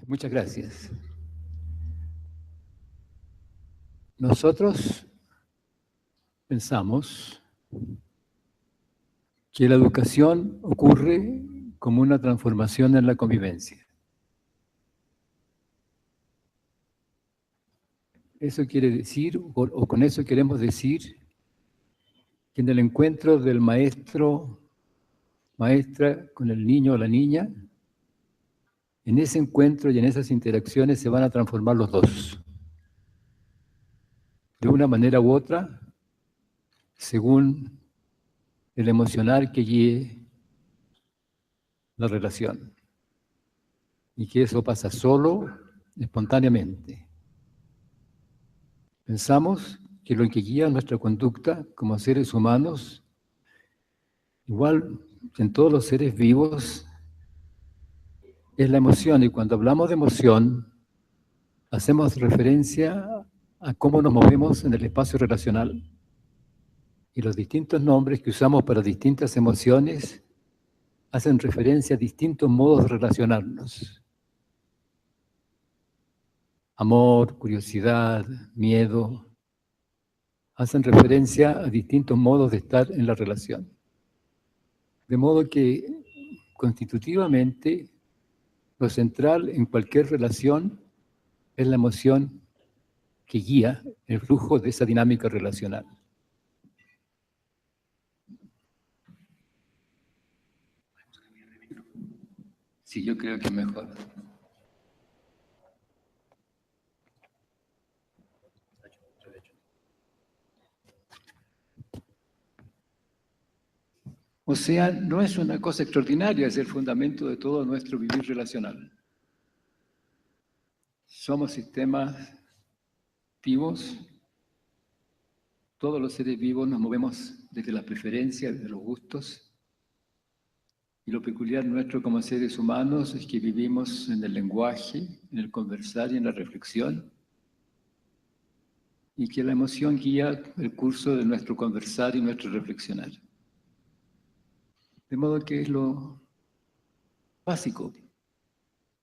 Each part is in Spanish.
Muchas gracias. Nosotros pensamos que la educación ocurre como una transformación en la convivencia. Eso quiere decir, o con eso queremos decir, que en el encuentro del maestro, maestra con el niño o la niña, en ese encuentro y en esas interacciones se van a transformar los dos. De una manera u otra, según el emocional que guíe la relación. Y que eso pasa solo, espontáneamente. Pensamos que lo que guía nuestra conducta como seres humanos, igual que en todos los seres vivos, es la emoción. Y cuando hablamos de emoción, hacemos referencia a cómo nos movemos en el espacio relacional. Y los distintos nombres que usamos para distintas emociones hacen referencia a distintos modos de relacionarnos. Amor, curiosidad, miedo, hacen referencia a distintos modos de estar en la relación. De modo que, constitutivamente, lo central en cualquier relación es la emoción que guía el flujo de esa dinámica relacional. Sí, yo creo que es mejor. O sea, no es una cosa extraordinaria, es el fundamento de todo nuestro vivir relacional. Somos sistemas vivos, todos los seres vivos nos movemos desde las preferencias, desde los gustos, y lo peculiar nuestro como seres humanos es que vivimos en el lenguaje, en el conversar y en la reflexión, y que la emoción guía el curso de nuestro conversar y nuestro reflexionar. De modo que es lo básico.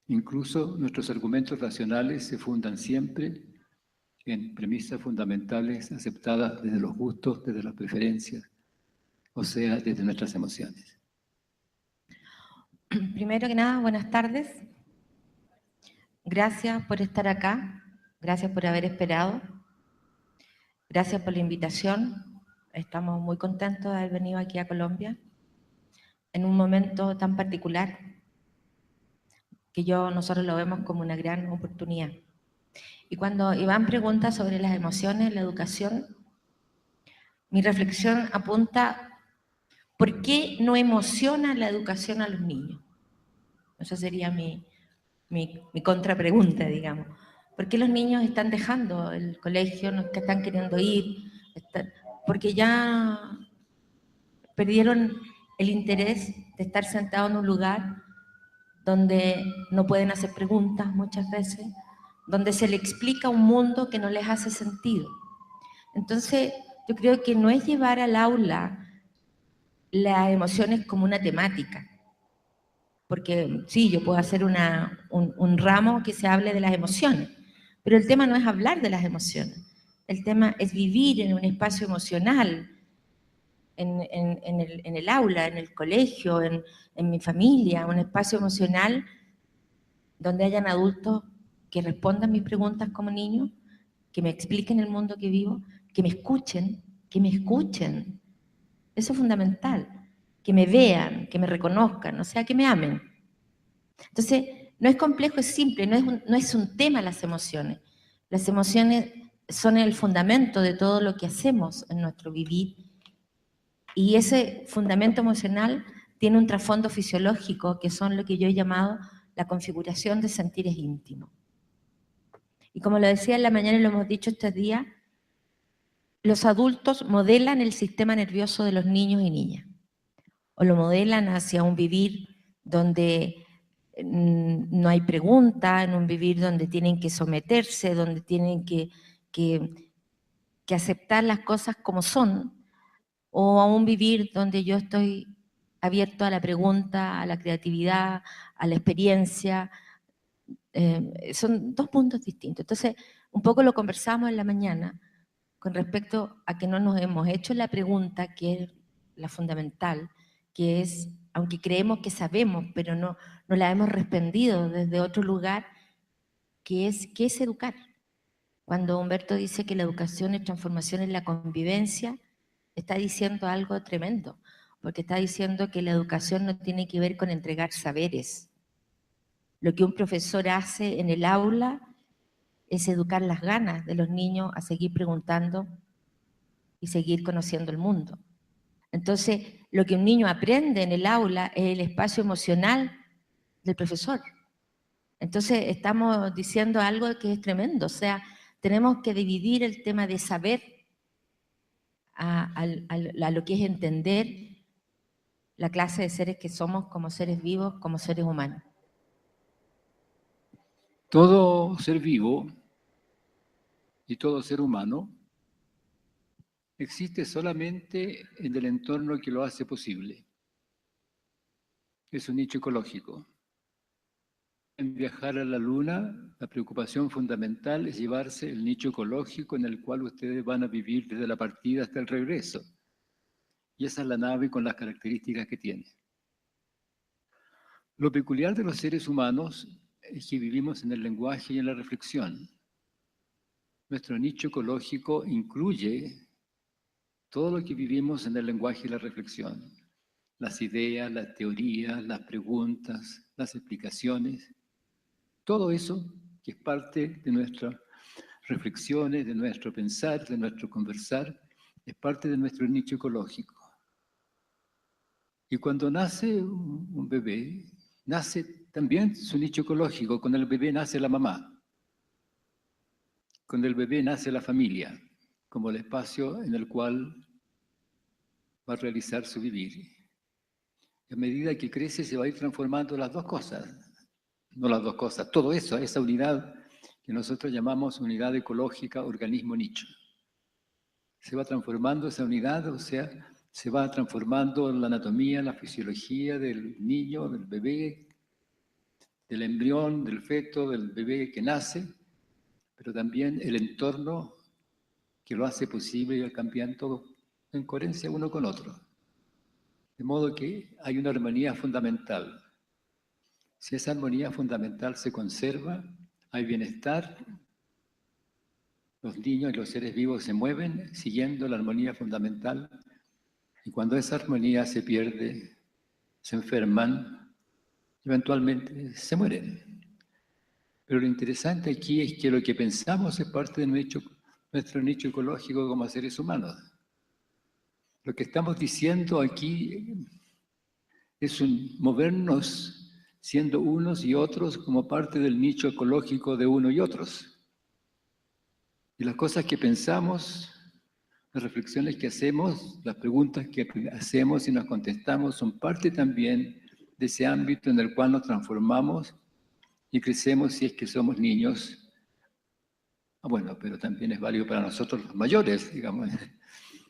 Incluso nuestros argumentos racionales se fundan siempre en premisas fundamentales aceptadas desde los gustos, desde las preferencias, o sea, desde nuestras emociones. Primero que nada, buenas tardes. Gracias por estar acá, gracias por haber esperado, gracias por la invitación. Estamos muy contentos de haber venido aquí a Colombia en un momento tan particular que nosotros lo vemos como una gran oportunidad. Y cuando Iván pregunta sobre las emociones, la educación, mi reflexión apunta: ¿por qué no emociona la educación a los niños? Esa sería mi contrapregunta, digamos. ¿Por qué los niños están dejando el colegio, no están queriendo ir? Porque ya perdieron el interés de estar sentados en un lugar donde no pueden hacer preguntas muchas veces, donde se les explica un mundo que no les hace sentido. Entonces, yo creo que no es llevar al aula las emociones como una temática, porque sí, yo puedo hacer un ramo que se hable de las emociones, pero el tema no es hablar de las emociones, el tema es vivir en un espacio emocional, en el aula, en el colegio, en mi familia, un espacio emocional donde hayan adultos que respondan mis preguntas como niño, que me expliquen el mundo que vivo, que me escuchen, eso es fundamental, que me vean, que me reconozcan, o sea, que me amen. Entonces, no es complejo, es simple, no es un tema las emociones. Las emociones son el fundamento de todo lo que hacemos en nuestro vivir. Y ese fundamento emocional tiene un trasfondo fisiológico, que son lo que yo he llamado la configuración de sentires íntimos. Y como lo decía en la mañana y lo hemos dicho estos días, los adultos modelan el sistema nervioso de los niños y niñas. O lo modelan hacia un vivir donde no hay pregunta, en un vivir donde tienen que someterse, donde tienen que aceptar las cosas como son, o a un vivir donde yo estoy abierto a la pregunta, a la creatividad, a la experiencia, Son dos puntos distintos. Entonces, un poco lo conversamos en la mañana con respecto a que no nos hemos hecho la pregunta que es la fundamental, que es, aunque creemos que sabemos, pero no la hemos respondido desde otro lugar, que es, ¿qué es educar? Cuando Humberto dice que la educación es transformación en la convivencia, está diciendo algo tremendo, porque está diciendo que la educación no tiene que ver con entregar saberes. Lo que un profesor hace en el aula es educar las ganas de los niños a seguir preguntando y seguir conociendo el mundo. Entonces, lo que un niño aprende en el aula es el espacio emocional del profesor. Entonces, estamos diciendo algo que es tremendo, o sea, tenemos que dividir el tema de saber a lo que es entender la clase de seres que somos como seres vivos, como seres humanos. Todo ser vivo y todo ser humano existe solamente en el entorno que lo hace posible. Es un nicho ecológico. En viajar a la Luna, la preocupación fundamental es llevarse el nicho ecológico en el cual ustedes van a vivir desde la partida hasta el regreso. Y esa es la nave con las características que tiene. Lo peculiar de los seres humanos es que vivimos en el lenguaje y en la reflexión. Nuestro nicho ecológico incluye todo lo que vivimos en el lenguaje y la reflexión. Las ideas, las teorías, las preguntas, las explicaciones. Todo eso que es parte de nuestras reflexiones, de nuestro pensar, de nuestro conversar, es parte de nuestro nicho ecológico. Y cuando nace un bebé, nace también su nicho ecológico. Con el bebé nace la mamá. Con el bebé nace la familia, como el espacio en el cual va a realizar su vivir. Y a medida que crece se va a ir transformando las dos cosas. No las dos cosas, todo eso, esa unidad que nosotros llamamos unidad ecológica, organismo nicho. Se va transformando esa unidad, o sea, se va transformando la anatomía, la fisiología del niño, del bebé, del embrión, del feto, del bebé que nace, pero también el entorno que lo hace posible y va cambiando en coherencia uno con otro. De modo que hay una armonía fundamental. Si esa armonía fundamental se conserva, hay bienestar, los niños y los seres vivos se mueven siguiendo la armonía fundamental, y cuando esa armonía se pierde, se enferman, eventualmente se mueren. Pero lo interesante aquí es que lo que pensamos es parte de nuestro nicho ecológico como seres humanos. Lo que estamos diciendo aquí es movernos siendo unos y otros como parte del nicho ecológico de uno y otros. Y las cosas que pensamos, las reflexiones que hacemos, las preguntas que hacemos y nos contestamos son parte también de ese ámbito en el cual nos transformamos y crecemos si es que somos niños. Bueno, pero también es válido para nosotros los mayores, digamos.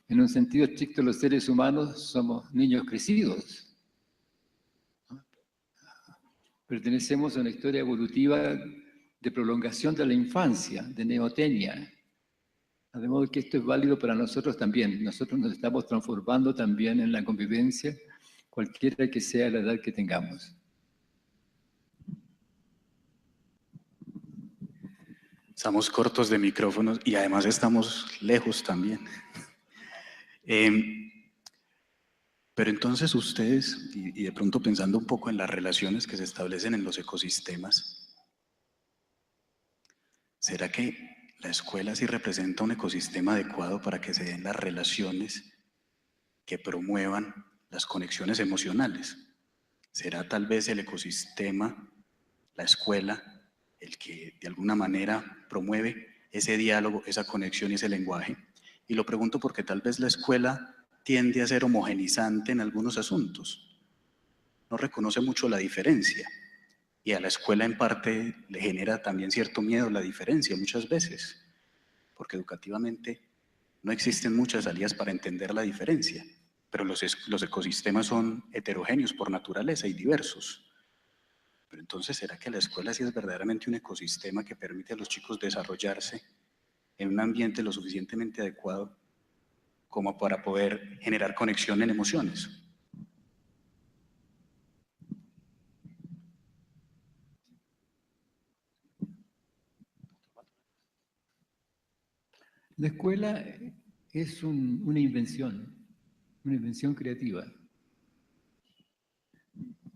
En un sentido estricto, los seres humanos somos niños crecidos. Pertenecemos a una historia evolutiva de prolongación de la infancia, de neotenia. De modo que esto es válido para nosotros también. Nosotros nos estamos transformando también en la convivencia, cualquiera que sea la edad que tengamos. Estamos cortos de micrófonos y además estamos lejos también. Pero entonces ustedes, y de pronto pensando un poco en las relaciones que se establecen en los ecosistemas, ¿será que la escuela sí representa un ecosistema adecuado para que se den las relaciones que promuevan las conexiones emocionales? ¿Será tal vez el ecosistema, la escuela, el que de alguna manera promueve ese diálogo, esa conexión y ese lenguaje? Y lo pregunto porque tal vez la escuela tiende a ser homogenizante en algunos asuntos. No reconoce mucho la diferencia. Y a la escuela en parte le genera también cierto miedo la diferencia muchas veces, porque educativamente no existen muchas salidas para entender la diferencia, pero los ecosistemas son heterogéneos por naturaleza y diversos. Pero entonces, ¿será que la escuela sí es verdaderamente un ecosistema que permite a los chicos desarrollarse en un ambiente lo suficientemente adecuado como para poder generar conexión en emociones? La escuela es una invención creativa.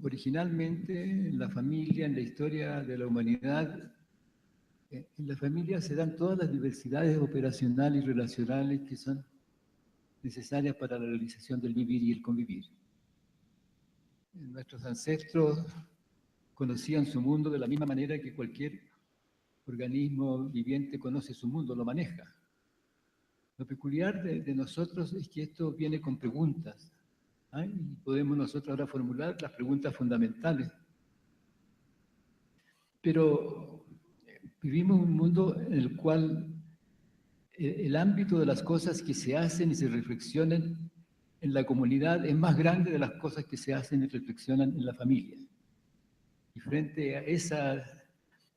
Originalmente, en la familia, en la historia de la humanidad, en la familia se dan todas las diversidades operacionales y relacionales que son necesarias para la realización del vivir y el convivir. Nuestros ancestros conocían su mundo de la misma manera que cualquier organismo viviente conoce su mundo, lo maneja. Lo peculiar de nosotros es que esto viene con preguntas, ¿eh? Y podemos nosotros ahora formular las preguntas fundamentales. Pero vivimos un mundo en el cual el ámbito de las cosas que se hacen y se reflexionan en la comunidad es más grande de las cosas que se hacen y reflexionan en la familia. Y frente a esa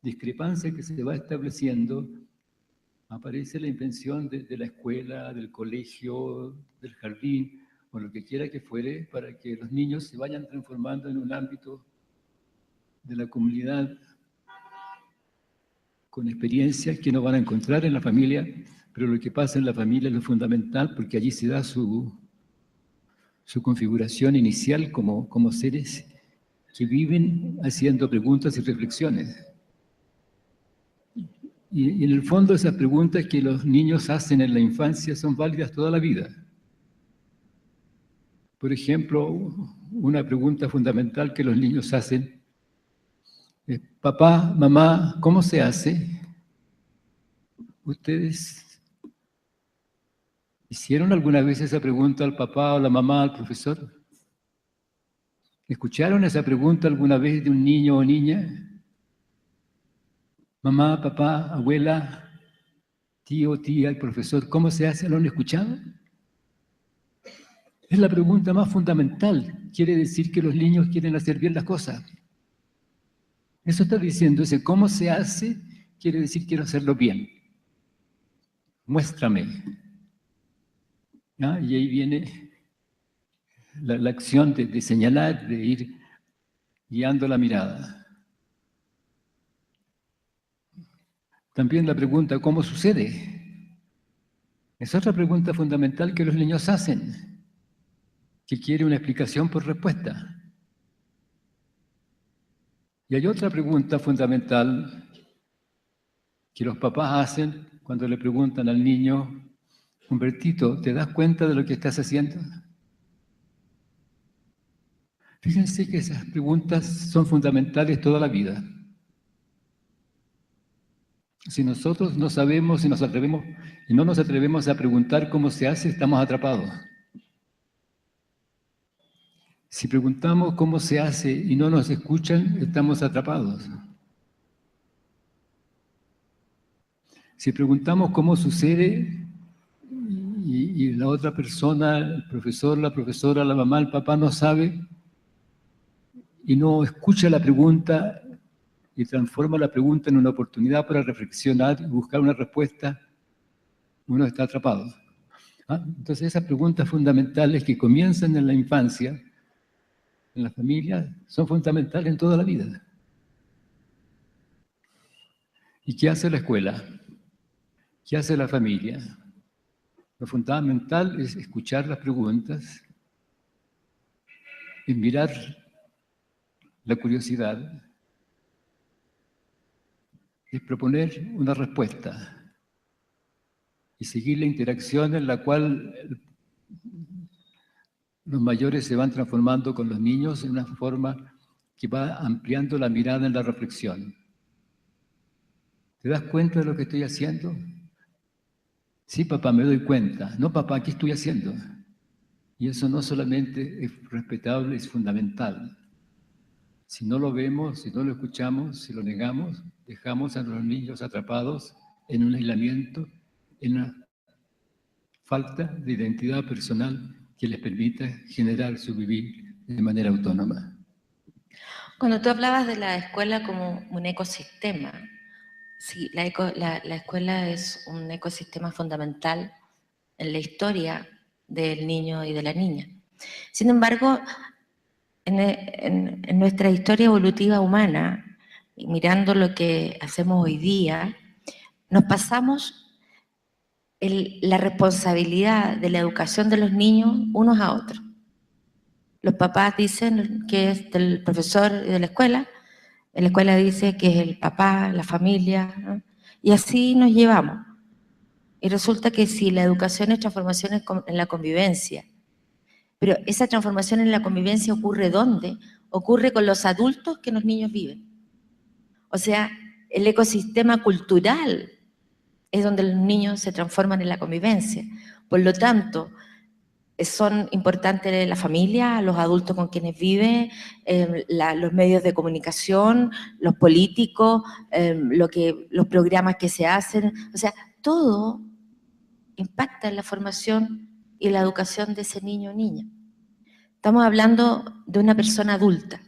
discrepancia que se va estableciendo, aparece la invención de la escuela, del colegio, del jardín, o lo que quiera que fuere, para que los niños se vayan transformando en un ámbito de la comunidad con experiencias que no van a encontrar en la familia, pero lo que pasa en la familia es lo fundamental, porque allí se da su configuración inicial como seres que viven haciendo preguntas y reflexiones. Y en el fondo esas preguntas que los niños hacen en la infancia son válidas toda la vida. Por ejemplo, una pregunta fundamental que los niños hacen es: papá, mamá, ¿cómo se hace? ¿Ustedes hicieron alguna vez esa pregunta al papá o la mamá, al profesor? ¿Escucharon esa pregunta alguna vez de un niño o niña? Mamá, papá, abuela, tío, tía, el profesor, ¿cómo se hace? ¿Lo han escuchado? Es la pregunta más fundamental. Quiere decir que los niños quieren hacer bien las cosas. Eso está diciendo, ese cómo se hace, quiere decir quiero hacerlo bien. Muéstrame. ¿Ah? Y ahí viene la acción de señalar, de ir guiando la mirada. También la pregunta, ¿cómo sucede? Es otra pregunta fundamental que los niños hacen, que quiere una explicación por respuesta. Y hay otra pregunta fundamental que los papás hacen cuando le preguntan al niño: Humbertito, ¿te das cuenta de lo que estás haciendo? Fíjense que esas preguntas son fundamentales toda la vida. Si nosotros no sabemos, si nos atrevemos y no nos atrevemos a preguntar cómo se hace, estamos atrapados. Si preguntamos cómo se hace y no nos escuchan, estamos atrapados. Si preguntamos cómo sucede y la otra persona, el profesor, la profesora, la mamá, el papá no sabe y no escucha la pregunta y transforma la pregunta en una oportunidad para reflexionar y buscar una respuesta, uno está atrapado. ¿Ah? Entonces esas preguntas fundamentales que comienzan en la infancia, en la familia, son fundamentales en toda la vida. ¿Y qué hace la escuela? ¿Qué hace la familia? Lo fundamental es escuchar las preguntas, es mirar la curiosidad, es proponer una respuesta y seguir la interacción en la cual los mayores se van transformando con los niños en una forma que va ampliando la mirada en la reflexión. ¿Te das cuenta de lo que estoy haciendo? Sí, papá, me doy cuenta. No, papá, ¿qué estoy haciendo? Y eso no solamente es respetable, es fundamental. Si no lo vemos, si no lo escuchamos, si lo negamos, dejamos a los niños atrapados en un aislamiento, en una falta de identidad personal que les permita generar su vivir de manera autónoma. Cuando tú hablabas de la escuela como un ecosistema, sí, la escuela es un ecosistema fundamental en la historia del niño y de la niña. Sin embargo, en nuestra historia evolutiva humana, mirando lo que hacemos hoy día, nos pasamos la responsabilidad de la educación de los niños unos a otros. Los papás dicen que es del profesor y de la escuela dice que es el papá, la familia, ¿no? Y así nos llevamos. Y resulta que si la educación es transformación en la convivencia, pero esa transformación en la convivencia ocurre ¿dónde? Ocurre con los adultos que los niños viven. O sea, el ecosistema cultural es donde los niños se transforman en la convivencia. Por lo tanto, son importantes la familia, los adultos con quienes vive, los medios de comunicación, los políticos, los programas que se hacen. O sea, todo impacta en la formación y la educación de ese niño o niña. Estamos hablando de una persona adulta.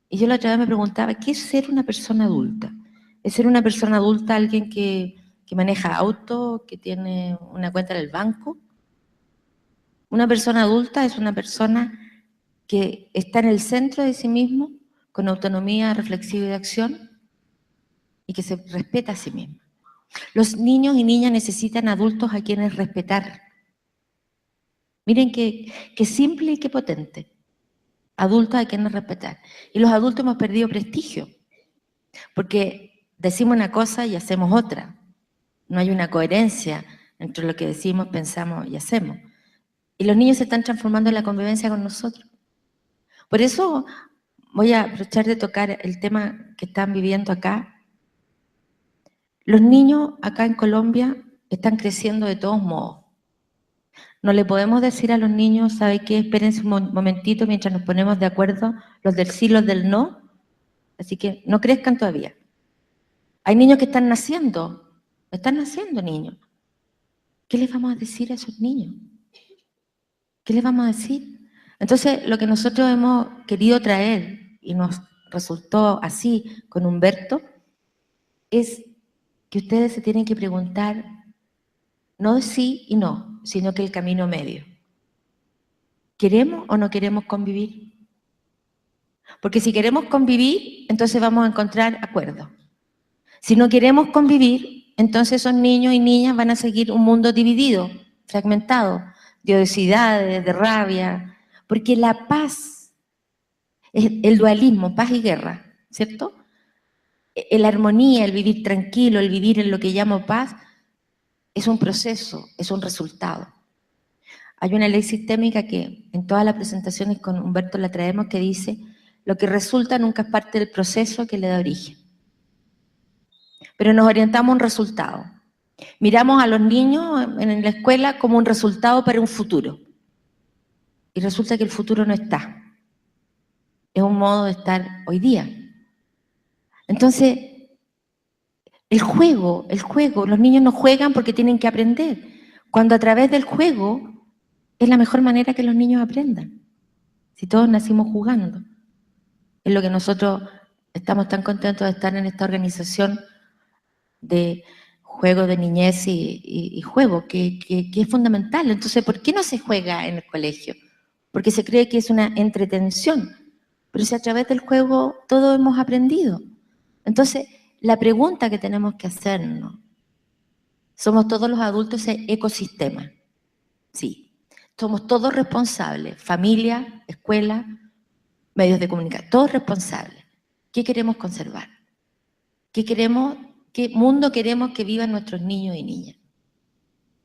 Y yo la otra vez me preguntaba, ¿qué es ser una persona adulta? ¿Es ser una persona adulta alguien que maneja auto, que tiene una cuenta en el banco? Una persona adulta es una persona que está en el centro de sí mismo, con autonomía reflexiva y de acción, y que se respeta a sí mismo. Los niños y niñas necesitan adultos a quienes respetar. Miren qué simple y qué potente. Adultos a quienes respetar. Y los adultos hemos perdido prestigio, porque decimos una cosa y hacemos otra. No hay una coherencia entre lo que decimos, pensamos y hacemos. Y los niños se están transformando en la convivencia con nosotros. Por eso voy a aprovechar de tocar el tema que están viviendo acá. Los niños acá en Colombia están creciendo de todos modos. No le podemos decir a los niños, ¿sabe qué? Espérense un momentito mientras nos ponemos de acuerdo, los del sí, los del no. Así que no crezcan todavía. Hay niños que están naciendo niños. ¿Qué les vamos a decir a esos niños? ¿Qué les vamos a decir? Entonces, lo que nosotros hemos querido traer, y nos resultó así con Humberto, es que ustedes se tienen que preguntar no de sí y no, sino que el camino medio. ¿Queremos o no queremos convivir? Porque si queremos convivir, entonces vamos a encontrar acuerdos. Si no queremos convivir, entonces esos niños y niñas van a seguir un mundo dividido, fragmentado, de odiosidades, de rabia, porque la paz es el dualismo, paz y guerra, ¿cierto? La armonía, el vivir tranquilo, el vivir en lo que llamo paz, es un proceso, es un resultado. Hay una ley sistémica que en todas las presentaciones con Humberto la traemos que dice, lo que resulta nunca es parte del proceso que le da origen. Pero nos orientamos a un resultado. Miramos a los niños en la escuela como un resultado para un futuro. Y resulta que el futuro no está. Es un modo de estar hoy día. Entonces, el juego, los niños no juegan porque tienen que aprender. Cuando a través del juego es la mejor manera que los niños aprendan. Si todos nacimos jugando. Es lo que nosotros estamos tan contentos de estar en esta organización de juego de niñez y juego, que es fundamental. Entonces, ¿por qué no se juega en el colegio? Porque se cree que es una entretención. Pero si a través del juego todos hemos aprendido. Entonces, la pregunta que tenemos que hacernos, ¿somos todos los adultos ese ecosistema? Sí. Somos todos responsables, familia, escuela, medios de comunicación, todos responsables. ¿Qué queremos conservar? ¿Qué mundo queremos que vivan nuestros niños y niñas?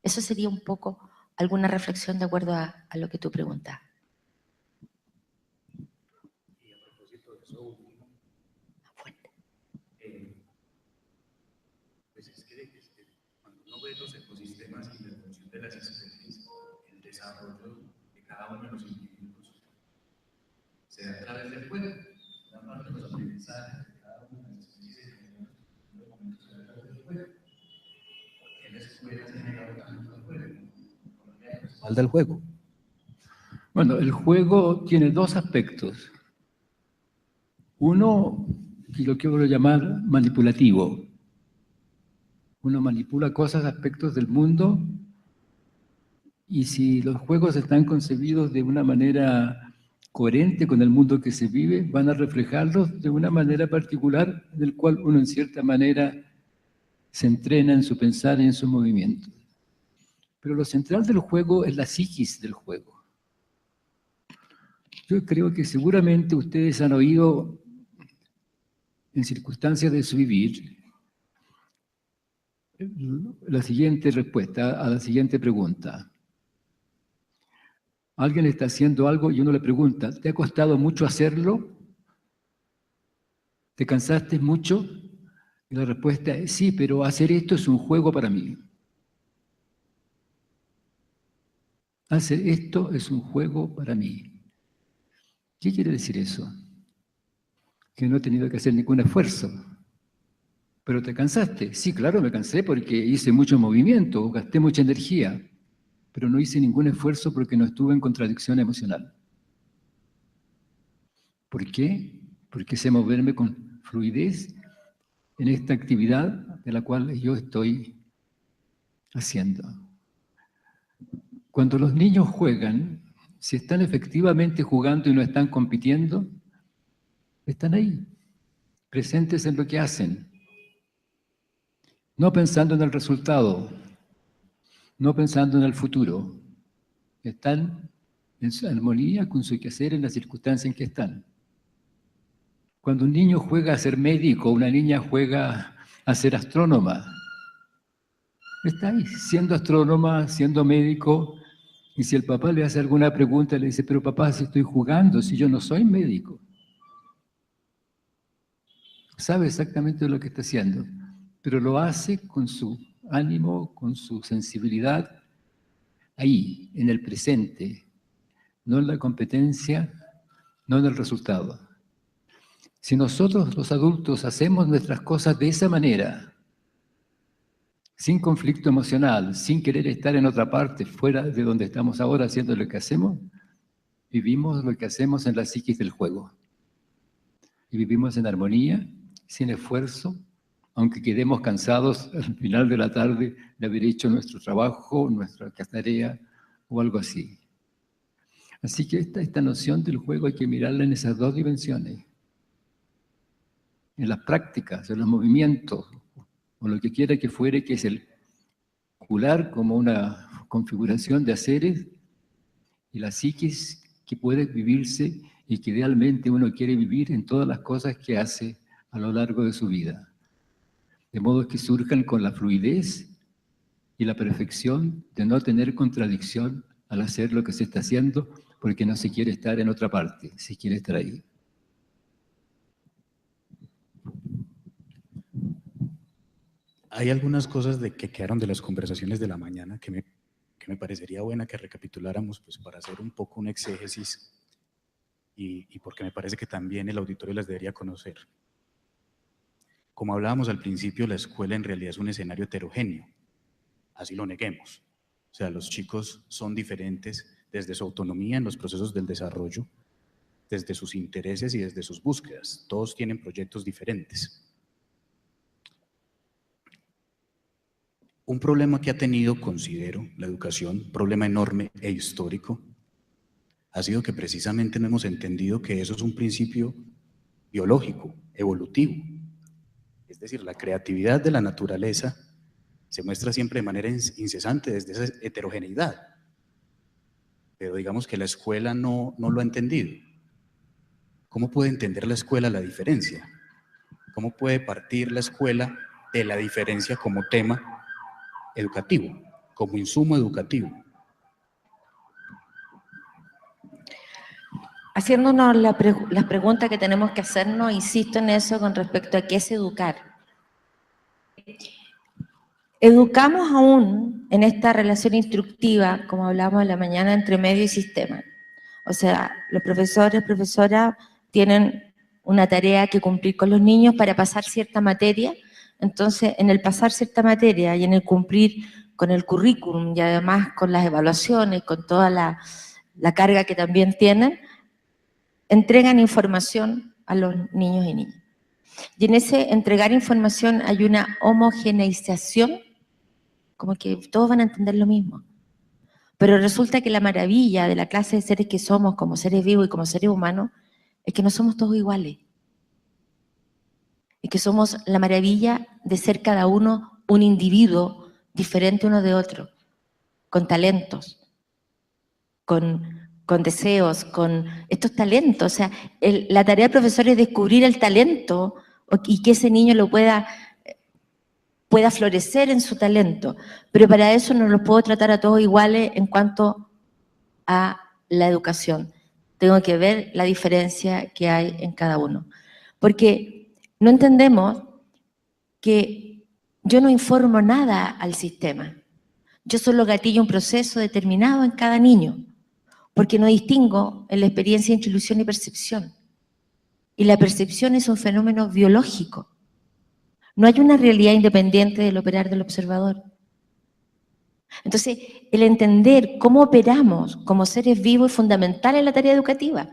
Eso sería un poco alguna reflexión de acuerdo a lo que tú preguntas. Y a propósito de eso último, pues es que cuando uno ve los ecosistemas y la evolución de las especies, el desarrollo de cada uno de los individuos se da a través del juego. Una parte de los aprendizajes de cada una de las especies en los momentos se da a través del juego. Porque la escuela se ha negado tanto al juego. ¿Cuál del juego? Bueno, el juego tiene dos aspectos. Uno, y lo quiero llamar manipulativo. Uno manipula cosas, aspectos del mundo, y si los juegos están concebidos de una manera coherente con el mundo que se vive, van a reflejarlos de una manera particular, del cual uno en cierta manera se entrena en su pensar y en su movimiento. Pero lo central del juego es la psiquis del juego. Yo creo que seguramente ustedes han oído en circunstancias de su vivir la siguiente respuesta a la siguiente pregunta. Alguien está haciendo algo y uno le pregunta, ¿te ha costado mucho hacerlo? ¿Te cansaste mucho? Y la respuesta es sí, pero hacer esto es un juego para mí. Hacer esto es un juego para mí. ¿Qué quiere decir eso? Que no he tenido que hacer ningún esfuerzo. ¿Pero te cansaste? Sí, claro, me cansé porque hice mucho movimiento, gasté mucha energía, pero no hice ningún esfuerzo porque no estuve en contradicción emocional. ¿Por qué? Porque sé moverme con fluidez en esta actividad de la cual yo estoy haciendo. Cuando los niños juegan, si están efectivamente jugando y no están compitiendo, están ahí, presentes en lo que hacen, no pensando en el resultado, no pensando en el futuro. Están en su armonía con su quehacer en la circunstancia en que están. Cuando un niño juega a ser médico, una niña juega a ser astrónoma, está ahí, siendo astrónoma, siendo médico, y si el papá le hace alguna pregunta, le dice, pero papá, si estoy jugando, si yo no soy médico. Sabe exactamente lo que está haciendo, pero lo hace con su ánimo, con su sensibilidad, ahí, en el presente, no en la competencia, no en el resultado. Si nosotros los adultos hacemos nuestras cosas de esa manera, sin conflicto emocional, sin querer estar en otra parte, fuera de donde estamos ahora haciendo lo que hacemos, vivimos lo que hacemos en la psiquis del juego. Y vivimos en armonía, sin esfuerzo, aunque quedemos cansados al final de la tarde de haber hecho nuestro trabajo, nuestra tarea o algo así. Así que esta noción del juego hay que mirarla en esas dos dimensiones. En las prácticas, en los movimientos, o lo que quiera que fuere, que es el jugar como una configuración de haceres, y la psiquis que puede vivirse y que idealmente uno quiere vivir en todas las cosas que hace a lo largo de su vida. De modo que surjan con la fluidez y la perfección de no tener contradicción al hacer lo que se está haciendo, porque no se quiere estar en otra parte, se quiere estar ahí. Hay algunas cosas que quedaron de las conversaciones de la mañana que me parecería buena que recapituláramos, pues, para hacer un poco un exégesis y porque me parece que también el auditorio las debería conocer. Como hablábamos al principio, la escuela en realidad es un escenario heterogéneo, así lo neguemos. O sea, los chicos son diferentes desde su autonomía en los procesos del desarrollo, desde sus intereses y desde sus búsquedas. Todos tienen proyectos diferentes. Un problema que ha tenido, considero, la educación, problema enorme e histórico, ha sido que precisamente no hemos entendido que eso es un principio biológico, evolutivo. Es decir, la creatividad de la naturaleza se muestra siempre de manera incesante desde esa heterogeneidad. Pero digamos que la escuela no lo ha entendido. ¿Cómo puede entender la escuela la diferencia? ¿Cómo puede partir la escuela de la diferencia como tema educativo, como insumo educativo? Haciéndonos las preguntas que tenemos que hacernos, insisto en eso con respecto a qué es educar. Educamos aún en esta relación instructiva, como hablamos en la mañana, entre medio y sistema. O sea, los profesores, profesoras tienen una tarea que cumplir con los niños para pasar cierta materia. Entonces, en el pasar cierta materia y en el cumplir con el currículum y además con las evaluaciones, con toda la carga que también tienen, entregan información a los niños y niñas. Y en ese entregar información hay una homogeneización, como que todos van a entender lo mismo. Pero resulta que la maravilla de la clase de seres que somos como seres vivos y como seres humanos es que no somos todos iguales. Es que somos la maravilla de ser cada uno un individuo diferente uno de otro, con talentos, con deseos, con estos talentos. O sea, la tarea del profesor es descubrir el talento y que ese niño lo pueda florecer en su talento. Pero para eso no los puedo tratar a todos iguales en cuanto a la educación. Tengo que ver la diferencia que hay en cada uno. Porque no entendemos que yo no informo nada al sistema. Yo solo gatillo un proceso determinado en cada niño, porque no distingo en la experiencia entre ilusión y percepción. Y la percepción es un fenómeno biológico. No hay una realidad independiente del operar del observador. Entonces, el entender cómo operamos como seres vivos es fundamental en la tarea educativa.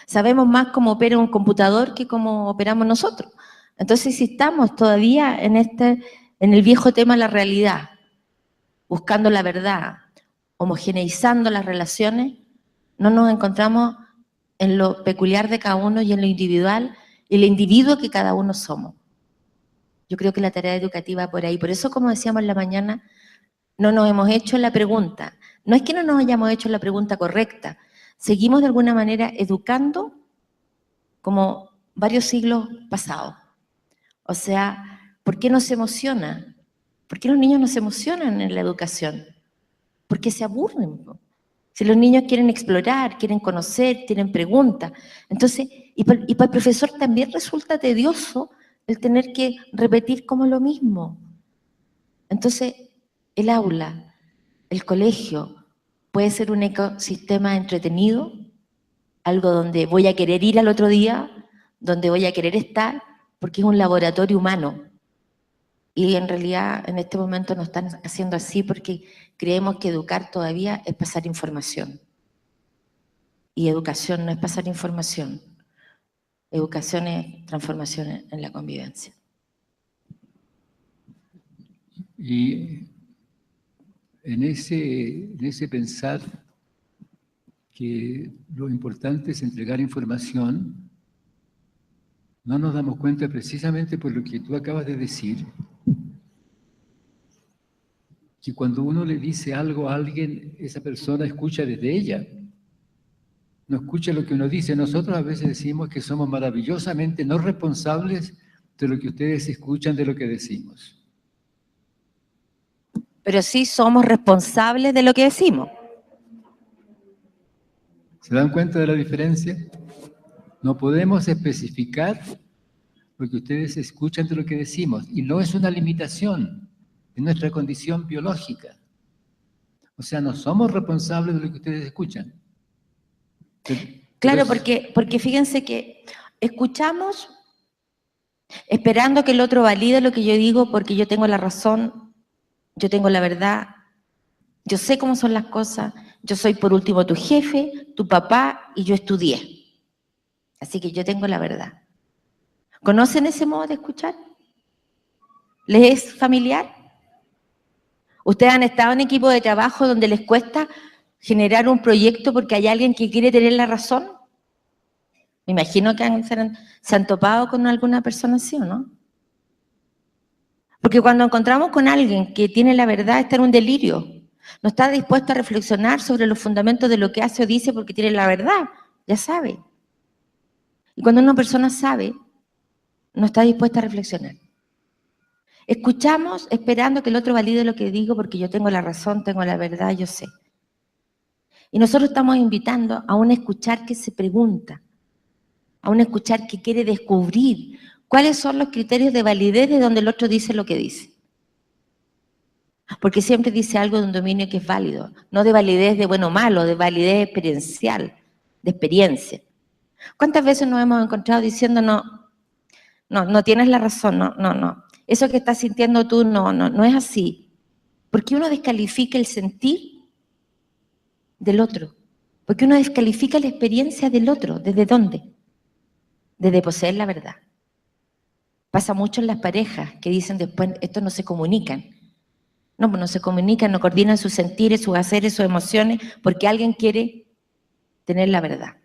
Sabemos más cómo opera un computador que cómo operamos nosotros. Entonces, si estamos todavía en el viejo tema de la realidad, buscando la verdad, homogeneizando las relaciones, no nos encontramos en lo peculiar de cada uno y en lo individual, y el individuo que cada uno somos. Yo creo que la tarea educativa por ahí. Por eso, como decíamos en la mañana, no nos hemos hecho la pregunta. No es que no nos hayamos hecho la pregunta correcta. Seguimos de alguna manera educando como varios siglos pasados. O sea, ¿por qué no se emociona? ¿Por qué los niños no se emocionan en la educación? Porque se aburren. Si los niños quieren explorar, quieren conocer, tienen preguntas. Entonces, y para el profesor también resulta tedioso el tener que repetir como lo mismo. Entonces, el aula, el colegio, puede ser un ecosistema entretenido, algo donde voy a querer ir al otro día, donde voy a querer estar, porque es un laboratorio humano. Y en realidad en este momento no están haciendo así porque creemos que educar todavía es pasar información. Y educación no es pasar información. Educación es transformación en la convivencia. Y en ese pensar que lo importante es entregar información, no nos damos cuenta precisamente por lo que tú acabas de decir, que cuando uno le dice algo a alguien, esa persona escucha desde ella, no escucha lo que uno dice. Nosotros a veces decimos que somos maravillosamente no responsables de lo que ustedes escuchan de lo que decimos. Pero sí somos responsables de lo que decimos. ¿Se dan cuenta de la diferencia? No podemos especificar lo que ustedes escuchan de lo que decimos, y no es una limitación, es nuestra condición biológica. O sea, no somos responsables de lo que ustedes escuchan. Claro, porque fíjense que escuchamos esperando que el otro valide lo que yo digo porque yo tengo la razón, yo tengo la verdad, yo sé cómo son las cosas, yo soy por último tu jefe, tu papá y yo estudié. Así que yo tengo la verdad. ¿Conocen ese modo de escuchar? ¿Les es familiar? ¿Ustedes han estado en equipo de trabajo donde les cuesta generar un proyecto porque hay alguien que quiere tener la razón? Me imagino que se han topado con alguna persona así, ¿o no? Porque cuando encontramos con alguien que tiene la verdad, está en un delirio. No está dispuesto a reflexionar sobre los fundamentos de lo que hace o dice porque tiene la verdad, ya sabe. Y cuando una persona sabe, no está dispuesta a reflexionar. Escuchamos esperando que el otro valide lo que digo porque yo tengo la razón, tengo la verdad, yo sé. Y nosotros estamos invitando a un escuchar que se pregunta, a un escuchar que quiere descubrir cuáles son los criterios de validez de donde el otro dice lo que dice. Porque siempre dice algo de un dominio que es válido, no de validez de bueno o malo, de validez experiencial, de experiencia. ¿Cuántas veces nos hemos encontrado diciendo no tienes la razón, no, eso que estás sintiendo tú no es así? Porque uno descalifica el sentir del otro, porque uno descalifica la experiencia del otro. ¿Desde dónde? desde poseer la verdad. Pasa mucho en las parejas que dicen después, estos no se comunican. No, pues no se comunican, no coordinan sus sentires, sus haceres, sus emociones, porque alguien quiere tener la verdad.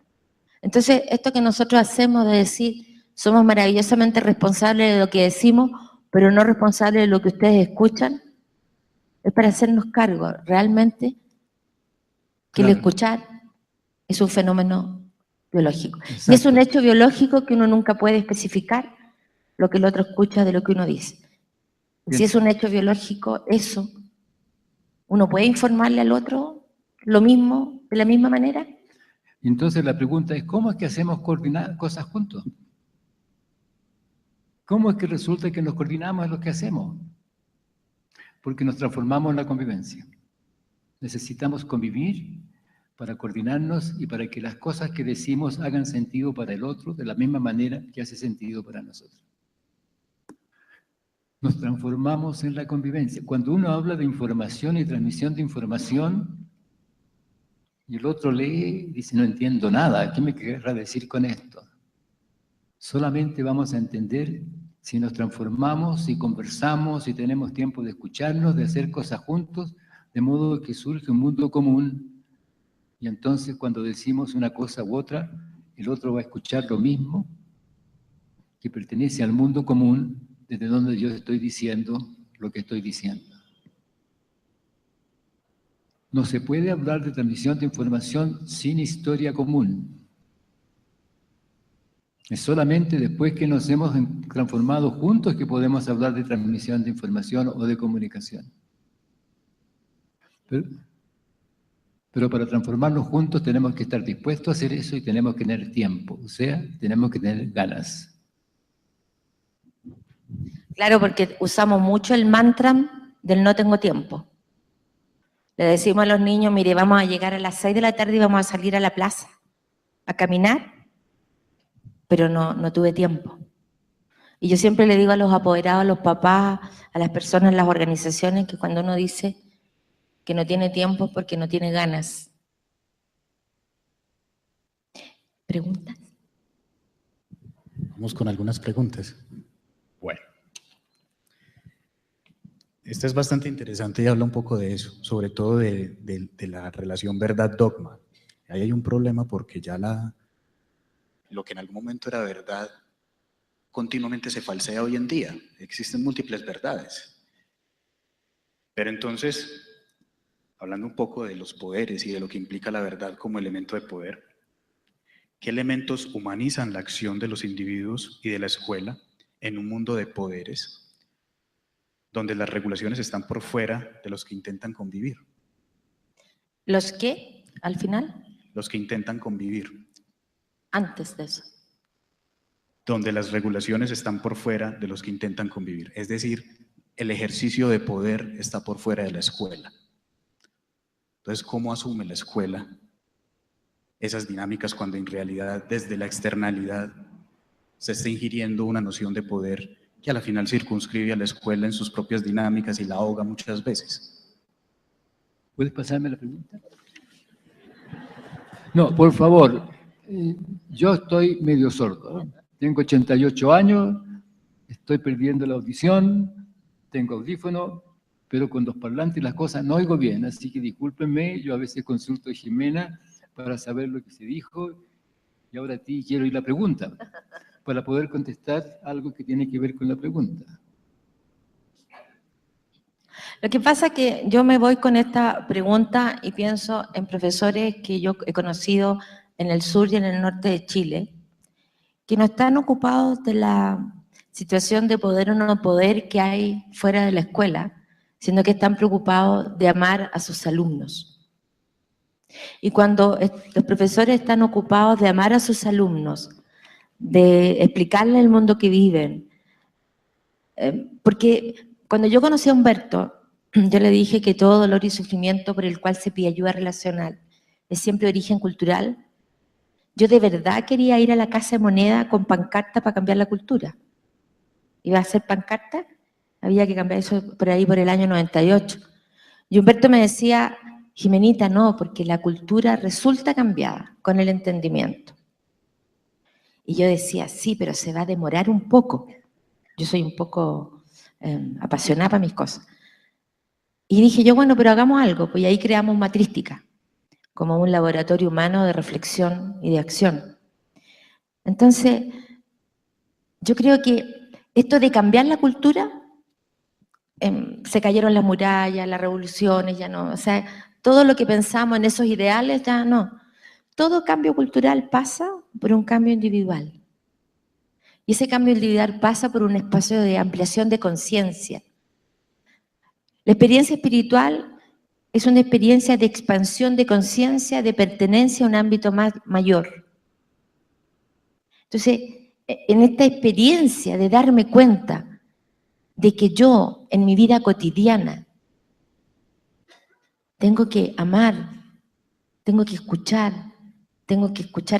Entonces, esto que nosotros hacemos de decir, somos maravillosamente responsables de lo que decimos, pero no responsables de lo que ustedes escuchan, es para hacernos cargo realmente que el escuchar es un fenómeno biológico. Exacto. Y es un hecho biológico que uno nunca puede especificar lo que el otro escucha de lo que uno dice. Si es un hecho biológico, eso, ¿uno puede informarle al otro lo mismo, de la misma manera? Entonces la pregunta es, ¿cómo es que hacemos coordinar cosas juntos? ¿Cómo es que resulta que nos coordinamos en lo que hacemos? Porque nos transformamos en la convivencia. Necesitamos convivir para coordinarnos y para que las cosas que decimos hagan sentido para el otro de la misma manera que hace sentido para nosotros. Nos transformamos en la convivencia. Cuando uno habla de información y transmisión de información, y el otro lee y dice, no entiendo nada, ¿qué me querrá decir con esto? Solamente vamos a entender si nos transformamos, si conversamos, si tenemos tiempo de escucharnos, de hacer cosas juntos, de modo que surge un mundo común. Y entonces cuando decimos una cosa u otra, el otro va a escuchar lo mismo, que pertenece al mundo común, desde donde yo estoy diciendo lo que estoy diciendo. No se puede hablar de transmisión de información sin historia común. Es solamente después que nos hemos transformado juntos que podemos hablar de transmisión de información o de comunicación. Pero para transformarnos juntos tenemos que estar dispuestos a hacer eso y tenemos que tener tiempo, o sea, tenemos que tener ganas. Claro, porque usamos mucho el mantra del no tengo tiempo. Le decimos a los niños, mire, vamos a llegar a las 6 de la tarde y vamos a salir a la plaza a caminar, pero no tuve tiempo. Y yo siempre le digo a los apoderados, a los papás, a las personas, a las organizaciones, que cuando uno dice que no tiene tiempo es porque no tiene ganas. ¿Preguntas? Vamos con algunas preguntas. Bueno. Esta es bastante interesante y habla un poco de eso, sobre todo de la relación verdad-dogma. Ahí hay un problema porque ya lo que en algún momento era verdad continuamente se falsea hoy en día. Existen múltiples verdades. Pero entonces, hablando un poco de los poderes y de lo que implica la verdad como elemento de poder, ¿qué elementos humanizan la acción de los individuos y de la escuela en un mundo de poderes donde las regulaciones están por fuera de los que intentan convivir? ¿Los qué, al final? Los que intentan convivir. Antes de eso. Donde las regulaciones están por fuera de los que intentan convivir. Es decir, el ejercicio de poder está por fuera de la escuela. Entonces, ¿cómo asume la escuela esas dinámicas cuando en realidad desde la externalidad se está ingiriendo una noción de poder que a la final circunscribe a la escuela en sus propias dinámicas y la ahoga muchas veces? ¿Puedes pasarme la pregunta? No, por favor. Yo estoy medio sordo, ¿no? Tengo 88 años, estoy perdiendo la audición, tengo audífono, pero con los parlantes las cosas no oigo bien, así que discúlpenme, yo a veces consulto a Jimena para saber lo que se dijo y ahora a ti quiero oír la pregunta, para poder contestar algo que tiene que ver con la pregunta. Lo que pasa es que yo me voy con esta pregunta y pienso en profesores que yo he conocido en el sur y en el norte de Chile, que no están ocupados de la situación de poder o no poder que hay fuera de la escuela, sino que están preocupados de amar a sus alumnos. Y cuando los profesores están ocupados de amar a sus alumnos, de explicarles el mundo que viven, porque cuando yo conocí a Humberto, yo le dije que todo dolor y sufrimiento por el cual se pide ayuda relacional es siempre de origen cultural. Yo de verdad quería ir a la Casa de Moneda con pancarta para cambiar la cultura. ¿Iba a hacer pancarta? Había que cambiar eso por ahí por el año 98. Y Humberto me decía, Jimenita, no, porque la cultura resulta cambiada con el entendimiento. Y yo decía, sí, pero se va a demorar un poco. Yo soy un poco apasionada para mis cosas. Y dije yo, bueno, pero hagamos algo, pues y ahí creamos Matrística, como un laboratorio humano de reflexión y de acción. Entonces, yo creo que esto de cambiar la cultura, se cayeron las murallas, las revoluciones, ya no, o sea, todo lo que pensamos en esos ideales ya no. Todo cambio cultural pasa por un cambio individual. Y ese cambio individual pasa por un espacio de ampliación de conciencia. La experiencia espiritual es una experiencia de expansión de conciencia, de pertenencia a un ámbito mayor. Entonces, en esta experiencia de darme cuenta de que yo, en mi vida cotidiana, tengo que amar, tengo que escuchar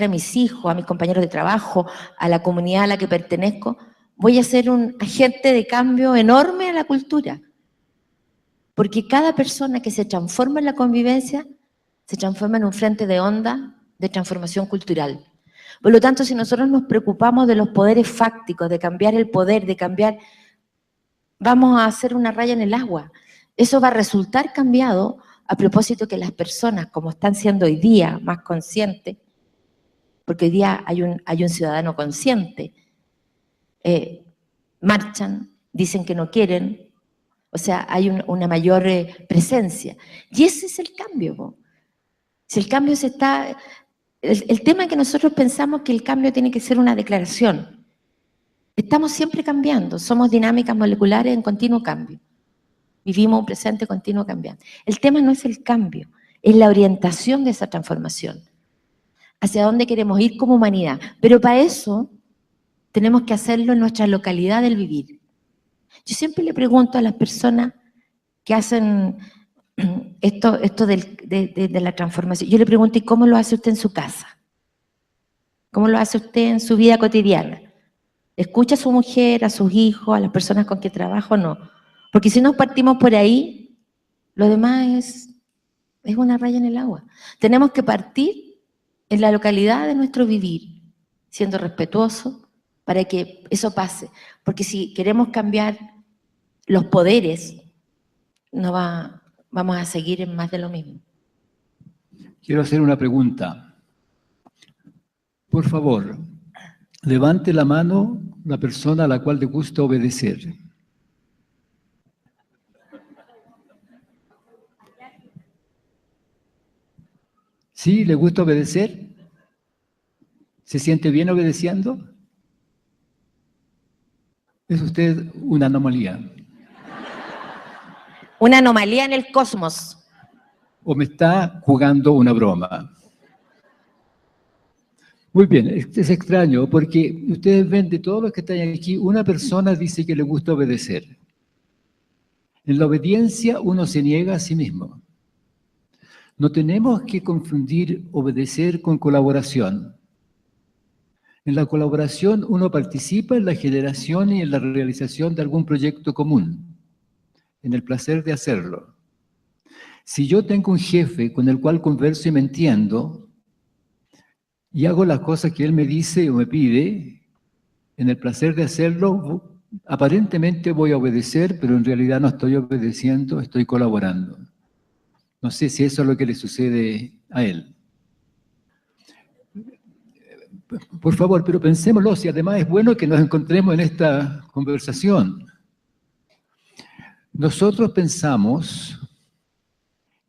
a mis hijos, a mis compañeros de trabajo, a la comunidad a la que pertenezco, voy a ser un agente de cambio enorme a la cultura. Porque cada persona que se transforma en la convivencia, se transforma en un frente de onda de transformación cultural. Por lo tanto, si nosotros nos preocupamos de los poderes fácticos, de cambiar el poder, de cambiar, vamos a hacer una raya en el agua. Eso va a resultar cambiado a propósito que las personas, como están siendo hoy día más conscientes, porque hoy día hay un ciudadano consciente, marchan, dicen que no quieren, o sea, hay una mayor presencia. Y ese es el cambio, ¿no? Si el cambio se está... El tema es que nosotros pensamos que el cambio tiene que ser una declaración. Estamos siempre cambiando, somos dinámicas moleculares en continuo cambio. Vivimos un presente continuo cambiando. El tema no es el cambio, es la orientación de esa transformación. Hacia dónde queremos ir como humanidad. Pero para eso tenemos que hacerlo en nuestra localidad del vivir. Yo siempre le pregunto a las personas que hacen esto de la transformación, yo le pregunto, ¿y cómo lo hace usted en su casa? ¿Cómo lo hace usted en su vida cotidiana? ¿Escucha a su mujer, a sus hijos, a las personas con que trabaja o no? Porque si nos partimos por ahí, lo demás es una raya en el agua. Tenemos que partir en la localidad de nuestro vivir, siendo respetuosos, para que eso pase. Porque si queremos cambiar los poderes, vamos a seguir en más de lo mismo. Quiero hacer una pregunta. Por favor, levante la mano la persona a la cual le gusta obedecer. ¿Sí? ¿Le gusta obedecer? ¿Se siente bien obedeciendo? Es usted una anomalía. Una anomalía en el cosmos. ¿O me está jugando una broma? Muy bien, es extraño porque ustedes ven de todos los que están aquí, una persona dice que le gusta obedecer. En la obediencia uno se niega a sí mismo. No tenemos que confundir obedecer con colaboración. En la colaboración uno participa en la generación y en la realización de algún proyecto común, en el placer de hacerlo. Si yo tengo un jefe con el cual converso y me entiendo, y hago las cosas que él me dice o me pide, en el placer de hacerlo, aparentemente voy a obedecer, pero en realidad no estoy obedeciendo, estoy colaborando. No sé si eso es lo que le sucede a él. Por favor, pero pensémoslo, si además es bueno que nos encontremos en esta conversación. Nosotros pensamos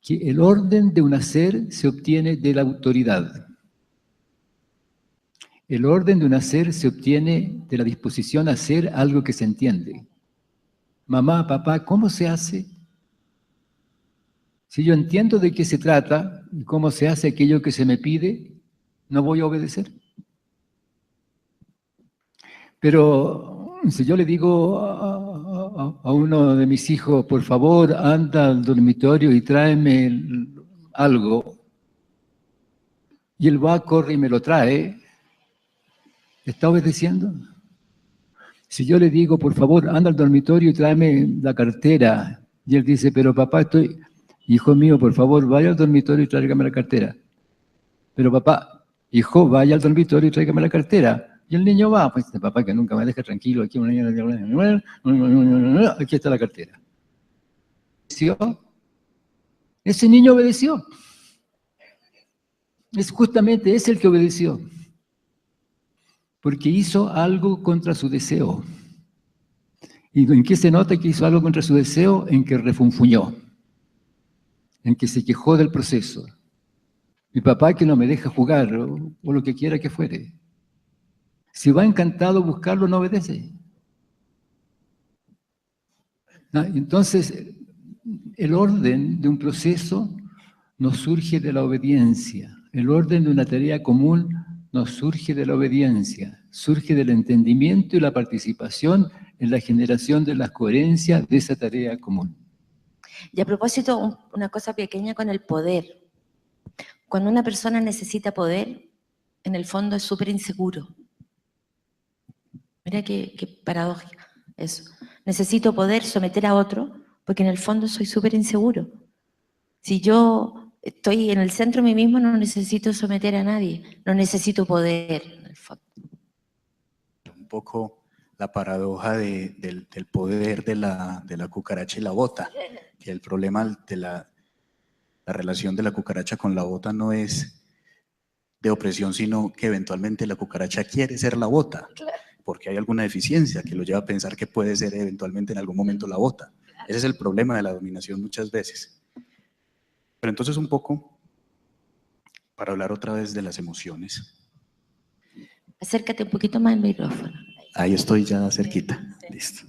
que el orden de un hacer se obtiene de la autoridad. El orden de un hacer se obtiene de la disposición a hacer algo que se entiende. Mamá, papá, ¿cómo se hace? Si yo entiendo de qué se trata y cómo se hace aquello que se me pide, no voy a obedecer. Pero si yo le digo a uno de mis hijos, por favor, anda al dormitorio y tráeme algo, y él va, corre y me lo trae, ¿está obedeciendo? Si yo le digo, por favor, anda al dormitorio y tráeme la cartera, y él dice, pero papá, hijo mío, por favor, vaya al dormitorio y tráigame la cartera. Pero papá, hijo, vaya al dormitorio y tráigame la cartera. Y el niño va, pues este papá que nunca me deja tranquilo, aquí está la cartera. Ese niño obedeció. Es justamente ese el que obedeció. Porque hizo algo contra su deseo. ¿Y en qué se nota que hizo algo contra su deseo? En que refunfuñó. En que se quejó del proceso. Mi papá que no me deja jugar, o lo que quiera que fuere. Si va encantado a buscarlo, no obedece. Entonces, el orden de un proceso no surge de la obediencia. El orden de una tarea común no surge de la obediencia. Surge del entendimiento y la participación en la generación de la coherencia de esa tarea común. Y a propósito, una cosa pequeña con el poder. Cuando una persona necesita poder, en el fondo es súper inseguro. Mira qué paradoja eso. Necesito poder someter a otro, porque en el fondo soy súper inseguro. Si yo estoy en el centro de mí mismo, no necesito someter a nadie, no necesito poder, en el fondo. Un poco la paradoja del poder de la cucaracha y la bota, que el problema de la relación de la cucaracha con la bota no es de opresión, sino que eventualmente la cucaracha quiere ser la bota, porque hay alguna deficiencia que lo lleva a pensar que puede ser eventualmente en algún momento la bota. Ese es el problema de la dominación muchas veces. Pero entonces un poco, para hablar otra vez de las emociones. Acércate un poquito más al micrófono. Ahí estoy ya cerquita, listo.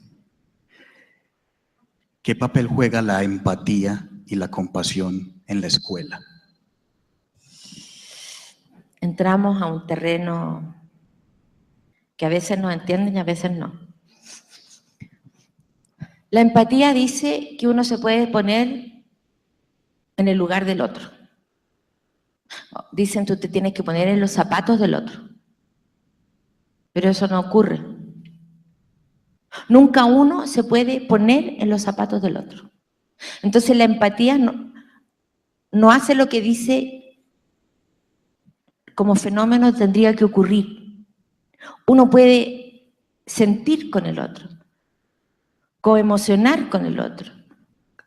¿Qué papel juega la empatía y la compasión en la escuela? Entramos a un terreno que a veces nos entienden y a veces no. La empatía dice que uno se puede poner en el lugar del otro. Dicen, tú te tienes que poner en los zapatos del otro. Pero eso no ocurre. Nunca uno se puede poner en los zapatos del otro. Entonces la empatía no hace lo que dice como fenómeno tendría que ocurrir. Uno puede sentir con el otro, coemocionar con el otro,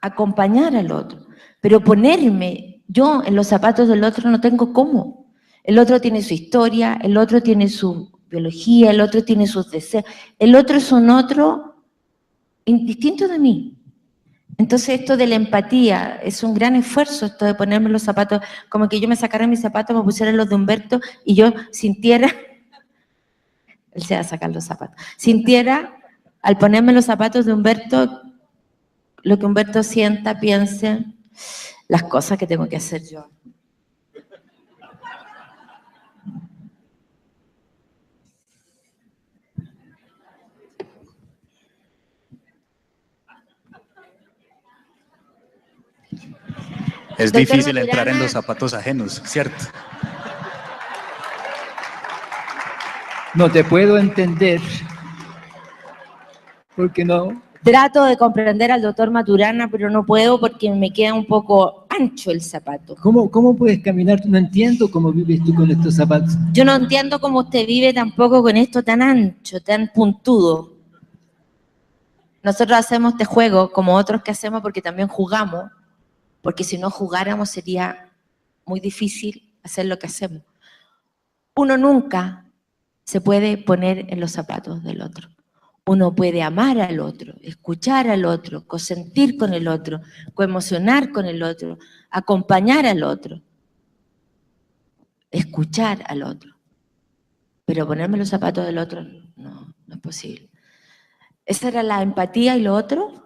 acompañar al otro, pero ponerme yo en los zapatos del otro no tengo cómo. El otro tiene su historia, el otro tiene su biología, el otro tiene sus deseos, el otro es un otro indistinto de mí. Entonces esto de la empatía es un gran esfuerzo, esto de ponerme los zapatos, como que yo me sacara mis zapatos, me pusiera los de Humberto y yo sintiera, él se va a sacar los zapatos, sintiera al ponerme los zapatos de Humberto, lo que Humberto sienta, piense, las cosas que tengo que hacer yo. Es Doctor difícil Maturana, entrar en los zapatos ajenos, ¿cierto? No te puedo entender, porque no. Trato de comprender al doctor Maturana, pero no puedo porque me queda un poco ancho el zapato. ¿Cómo puedes caminar? No entiendo cómo vives tú con estos zapatos. Yo no entiendo cómo usted vive tampoco con esto tan ancho, tan puntudo. Nosotros hacemos este juego como otros que hacemos porque también jugamos, porque si no jugáramos sería muy difícil hacer lo que hacemos. Uno nunca se puede poner en los zapatos del otro. Uno puede amar al otro, escuchar al otro, consentir con el otro, coemocionar con el otro, acompañar al otro, escuchar al otro. Pero ponerme los zapatos del otro, no es posible. ¿Esa era la empatía y lo otro?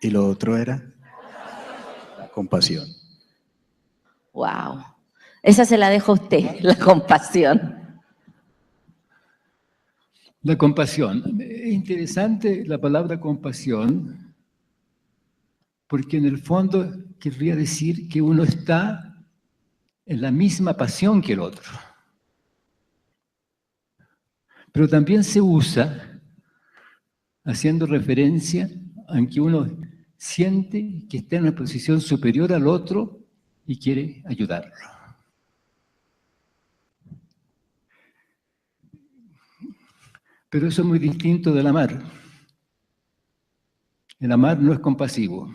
Y lo otro era la compasión. ¡Wow! Esa se la dejo a usted, la compasión. La compasión. Es interesante la palabra compasión, porque en el fondo querría decir que uno está en la misma pasión que el otro. Pero también se usa haciendo referencia a que uno siente que está en una posición superior al otro y quiere ayudarlo. Pero eso es muy distinto del amar. El amar no es compasivo.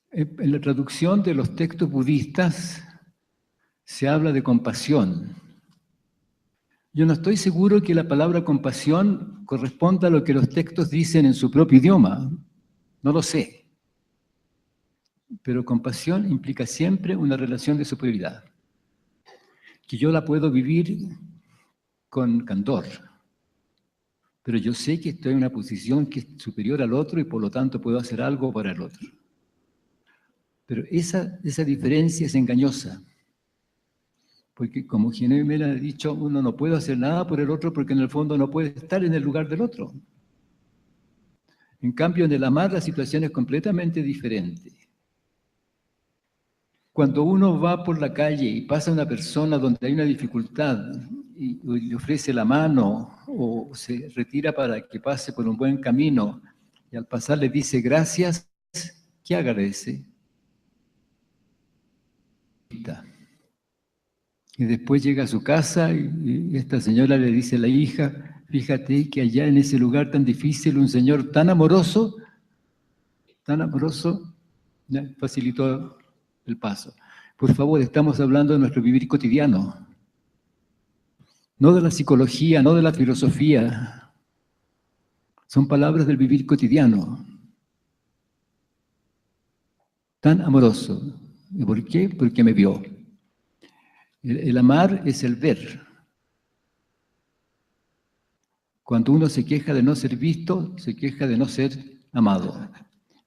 En la traducción de los textos budistas se habla de compasión. Yo no estoy seguro que la palabra compasión corresponda a lo que los textos dicen en su propio idioma. No lo sé. Pero compasión implica siempre una relación de superioridad, que yo la puedo vivir con candor, pero yo sé que estoy en una posición que es superior al otro y por lo tanto puedo hacer algo para el otro. Pero esa diferencia es engañosa, porque como Ginebra ha dicho, uno no puede hacer nada por el otro porque en el fondo no puede estar en el lugar del otro. En cambio, en el amar la situación es completamente diferente. Cuando uno va por la calle y pasa a una persona donde hay una dificultad y le ofrece la mano o se retira para que pase por un buen camino y al pasar le dice gracias, ¿qué agradece? Y después llega a su casa y esta señora le dice a la hija, fíjate que allá en ese lugar tan difícil un señor tan amoroso, facilitó el paso. Por favor, estamos hablando de nuestro vivir cotidiano, no de la psicología, no de la filosofía. Son palabras del vivir cotidiano. Tan amoroso. ¿Y por qué? Porque me vio. El amar es el ver. Cuando uno se queja de no ser visto, se queja de no ser amado.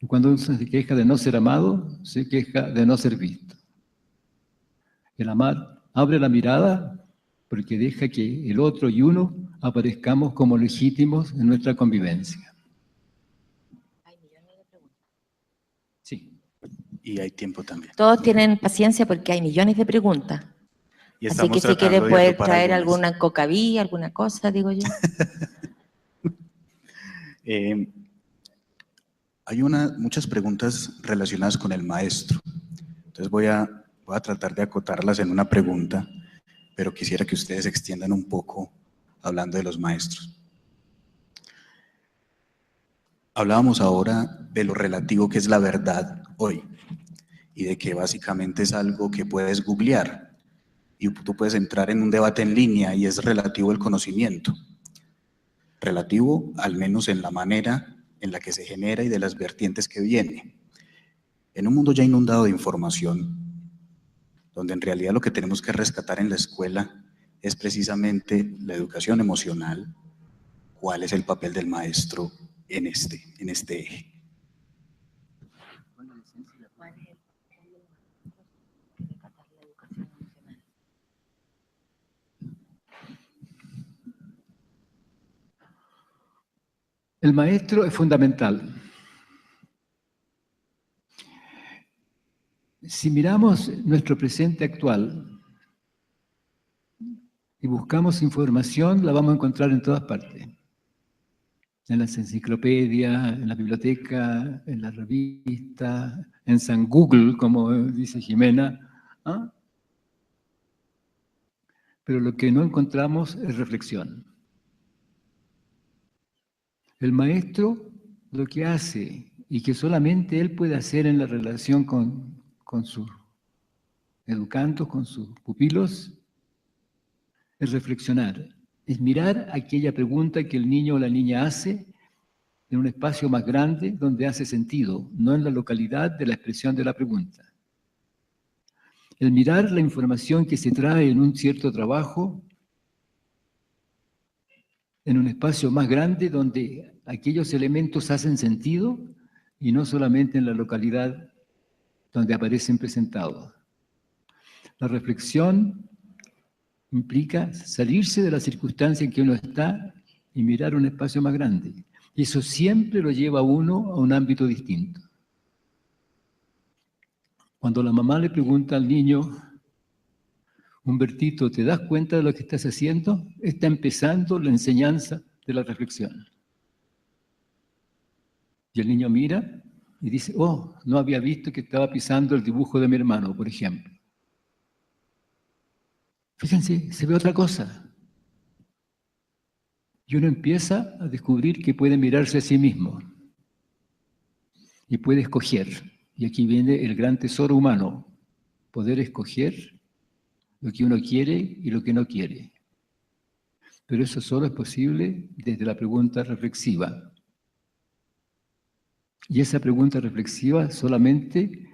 Y cuando uno se queja de no ser amado, se queja de no ser visto. El amar abre la mirada porque deja que el otro y uno aparezcamos como legítimos en nuestra convivencia. Hay millones de preguntas. Sí, y hay tiempo también. Todos tienen paciencia porque hay millones de preguntas. Y así que si quieren poder traer alguna cocaví, alguna cosa, digo yo. Hay muchas preguntas relacionadas con el maestro. Entonces voy a tratar de acotarlas en una pregunta, pero quisiera que ustedes extiendan un poco hablando de los maestros. Hablábamos ahora de lo relativo que es la verdad hoy y de que básicamente es algo que puedes googlear y tú puedes entrar en un debate en línea y es relativo el conocimiento. Relativo al menos en la manera en la que se genera y de las vertientes que viene. En un mundo ya inundado de información, donde en realidad lo que tenemos que rescatar en la escuela es precisamente la educación emocional, ¿cuál es el papel del maestro en este eje? El maestro es fundamental. Si miramos nuestro presente actual y buscamos información, la vamos a encontrar en todas partes. En las enciclopedias, en la biblioteca, en la revista, en San Google, como dice Jimena. ¿Ah? Pero lo que no encontramos es reflexión. El maestro lo que hace, y que solamente él puede hacer en la relación con sus educandos, con sus pupilos, es reflexionar, es mirar aquella pregunta que el niño o la niña hace en un espacio más grande donde hace sentido, no en la localidad de la expresión de la pregunta. El mirar la información que se trae en un cierto trabajo en un espacio más grande donde aquellos elementos hacen sentido y no solamente en la localidad donde aparecen presentados. La reflexión implica salirse de la circunstancia en que uno está y mirar un espacio más grande. Y eso siempre lo lleva a uno a un ámbito distinto. Cuando la mamá le pregunta al niño, Humbertito, ¿te das cuenta de lo que estás haciendo? Está empezando la enseñanza de la reflexión. Y el niño mira y dice, oh, no había visto que estaba pisando el dibujo de mi hermano, por ejemplo. Fíjense, se ve otra cosa. Y uno empieza a descubrir que puede mirarse a sí mismo y puede escoger. Y aquí viene el gran tesoro humano, poder escoger lo que uno quiere y lo que no quiere. Pero eso solo es posible desde la pregunta reflexiva. Y esa pregunta reflexiva solamente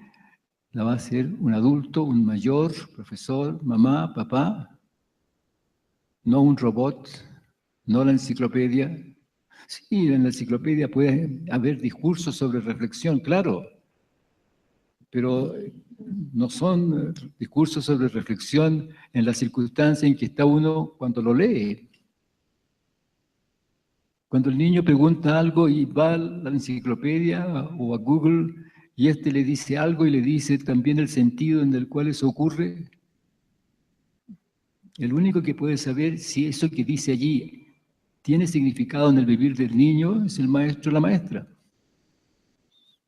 la va a hacer un adulto, un mayor, profesor, mamá, papá, no un robot, no la enciclopedia. Sí, en la enciclopedia puede haber discursos sobre reflexión, claro, pero no son discursos sobre reflexión en la circunstancia en que está uno cuando lo lee. Cuando el niño pregunta algo y va a la enciclopedia o a Google y le dice algo y le dice también el sentido en el cual eso ocurre, el único que puede saber si eso que dice allí tiene significado en el vivir del niño es el maestro o la maestra.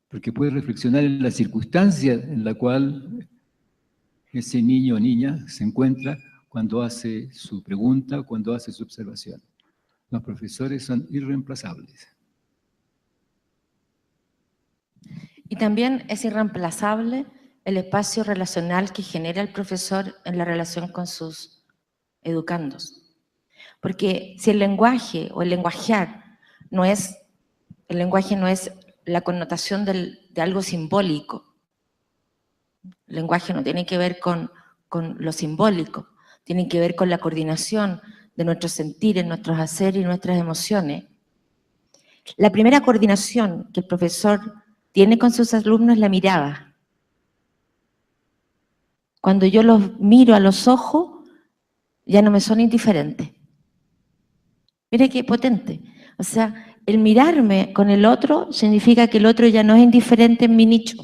Porque puede reflexionar en la circunstancia en la cual ese niño o niña se encuentra cuando hace su pregunta, cuando hace su observación. Los profesores son irreemplazables. Y también es irreemplazable el espacio relacional que genera el profesor en la relación con sus educandos. Porque si el lenguaje o el lenguajear no es, el lenguaje no es la connotación de algo simbólico. El lenguaje no tiene que ver con lo simbólico, tiene que ver con la coordinación de nuestros sentires, nuestros haceres y nuestras emociones. La primera coordinación que el profesor tiene con sus alumnos es la mirada. Cuando yo los miro a los ojos, ya no me son indiferentes. Mire qué potente. O sea, el mirarme con el otro significa que el otro ya no es indiferente en mi nicho.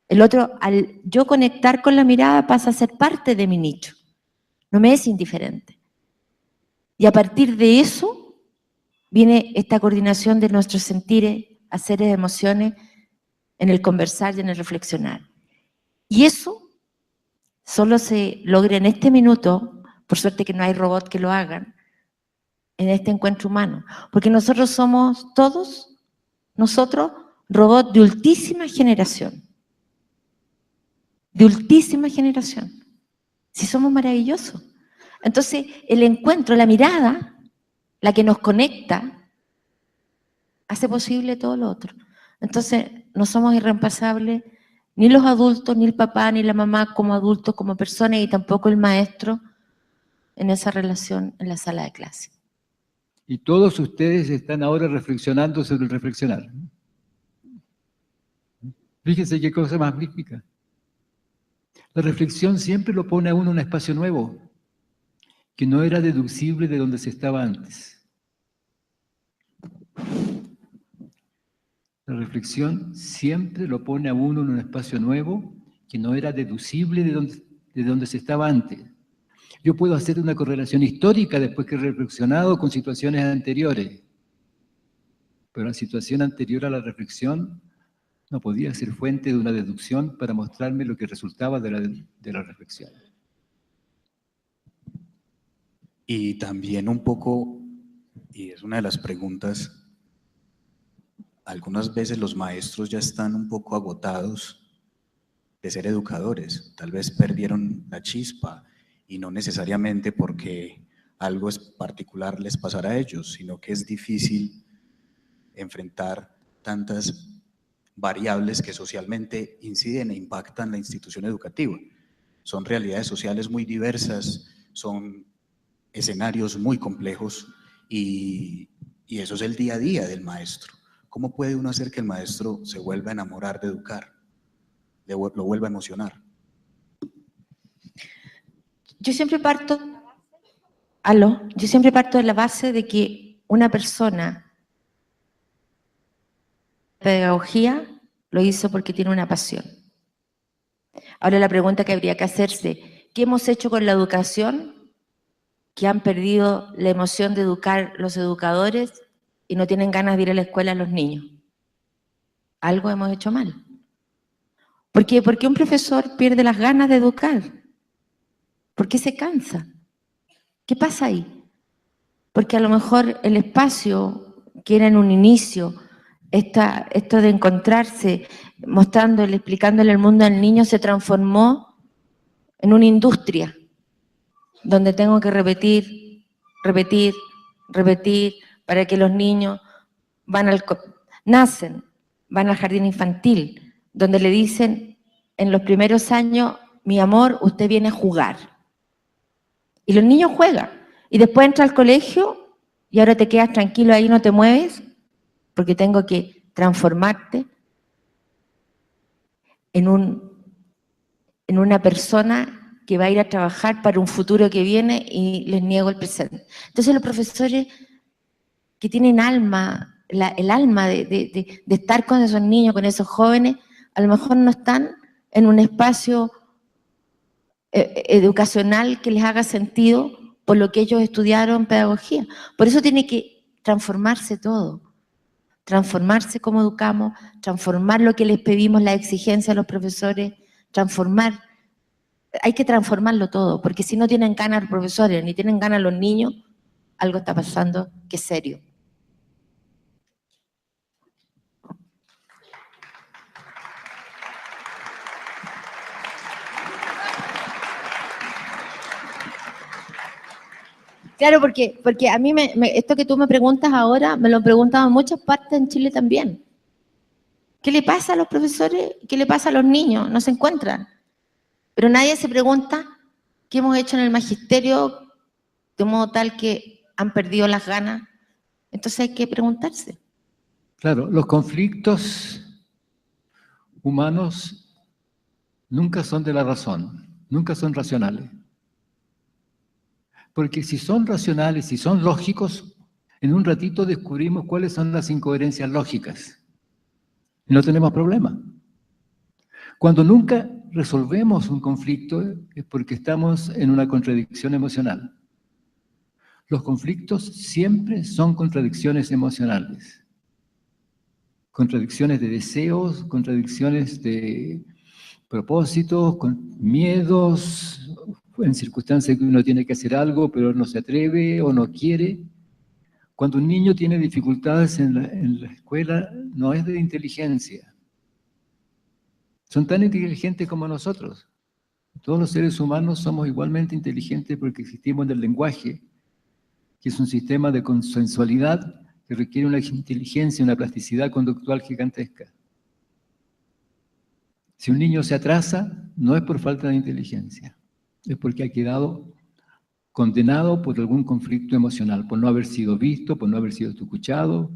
El otro, al yo conectar con la mirada, pasa a ser parte de mi nicho. No me es indiferente. Y a partir de eso viene esta coordinación de nuestros sentires, haceres, emociones, en el conversar y en el reflexionar. Y eso solo se logra en este minuto, por suerte que no hay robots que lo hagan, en este encuentro humano. Porque nosotros somos todos, nosotros, robots de ultísima generación. De ultísima generación. Si somos maravillosos. Entonces, el encuentro, la mirada, la que nos conecta, hace posible todo lo otro. Entonces, no somos irreemplazables, ni los adultos, ni el papá, ni la mamá como adultos, como personas, y tampoco el maestro en esa relación en la sala de clase. Y todos ustedes están ahora reflexionando sobre el reflexionar. Fíjense qué cosa más magnífica. La reflexión siempre lo pone a uno en un espacio nuevo, que no era deducible de donde se estaba antes. La reflexión siempre lo pone a uno en un espacio nuevo, que no era deducible de donde se estaba antes. Yo puedo hacer una correlación histórica después que he reflexionado con situaciones anteriores, pero la situación anterior a la reflexión no podía ser fuente de una deducción para mostrarme lo que resultaba de la reflexión. Y también un poco, y es una de las preguntas, algunas veces los maestros ya están un poco agotados de ser educadores, tal vez perdieron la chispa, y no necesariamente porque algo es particular les pasará a ellos, sino que es difícil enfrentar tantas variables que socialmente inciden e impactan la institución educativa. Son realidades sociales muy diversas, son escenarios muy complejos y eso es el día a día del maestro. ¿Cómo puede uno hacer que el maestro se vuelva a enamorar de educar, lo vuelva a emocionar? Yo siempre parto de la base de que una persona pedagogía lo hizo porque tiene una pasión. Ahora la pregunta que habría que hacerse, ¿qué hemos hecho con la educación? Que han perdido la emoción de educar los educadores y no tienen ganas de ir a la escuela los niños. Algo hemos hecho mal. ¿Por qué? Porque un profesor pierde las ganas de educar. ¿Por qué se cansa? ¿Qué pasa ahí? Porque a lo mejor el espacio que era en un inicio, esto de encontrarse, mostrándole, explicándole el mundo al niño, se transformó en una industria donde tengo que repetir, repetir, repetir, para que los niños nacen, van al jardín infantil, donde le dicen en los primeros años, mi amor, usted viene a jugar. Y los niños juegan. Y después entra al colegio y ahora te quedas tranquilo ahí, no te mueves, porque tengo que transformarte en una persona que va a ir a trabajar para un futuro que viene y les niego el presente. Entonces los profesores que tienen alma, el alma de estar con esos niños, con esos jóvenes, a lo mejor no están en un espacio educacional que les haga sentido por lo que ellos estudiaron pedagogía. Por eso tiene que transformarse todo, transformarse cómo educamos, transformar lo que les pedimos, la exigencia a los profesores, transformar. Hay que transformarlo todo, porque si no tienen ganas los profesores, ni tienen ganas los niños, algo está pasando que es serio. Claro, porque a mí esto que tú me preguntas ahora, me lo han preguntado en muchas partes en Chile también. ¿Qué le pasa a los profesores? ¿Qué le pasa a los niños? No se encuentran. Pero nadie se pregunta qué hemos hecho en el magisterio de modo tal que han perdido las ganas. Entonces hay que preguntarse. Claro, los conflictos humanos nunca son de la razón, nunca son racionales. Porque si son racionales, si son lógicos, en un ratito descubrimos cuáles son las incoherencias lógicas. Y no tenemos problema. Cuando nunca resolvemos un conflicto es porque estamos en una contradicción emocional. Los conflictos siempre son contradicciones emocionales. Contradicciones de deseos, contradicciones de propósitos, con miedos, en circunstancias que uno tiene que hacer algo, pero no se atreve o no quiere. Cuando un niño tiene dificultades en la escuela, no es de inteligencia. Son tan inteligentes como nosotros. Todos los seres humanos somos igualmente inteligentes porque existimos en el lenguaje, que es un sistema de consensualidad que requiere una inteligencia, una plasticidad conductual gigantesca. Si un niño se atrasa, no es por falta de inteligencia, es porque ha quedado condenado por algún conflicto emocional, por no haber sido visto, por no haber sido escuchado,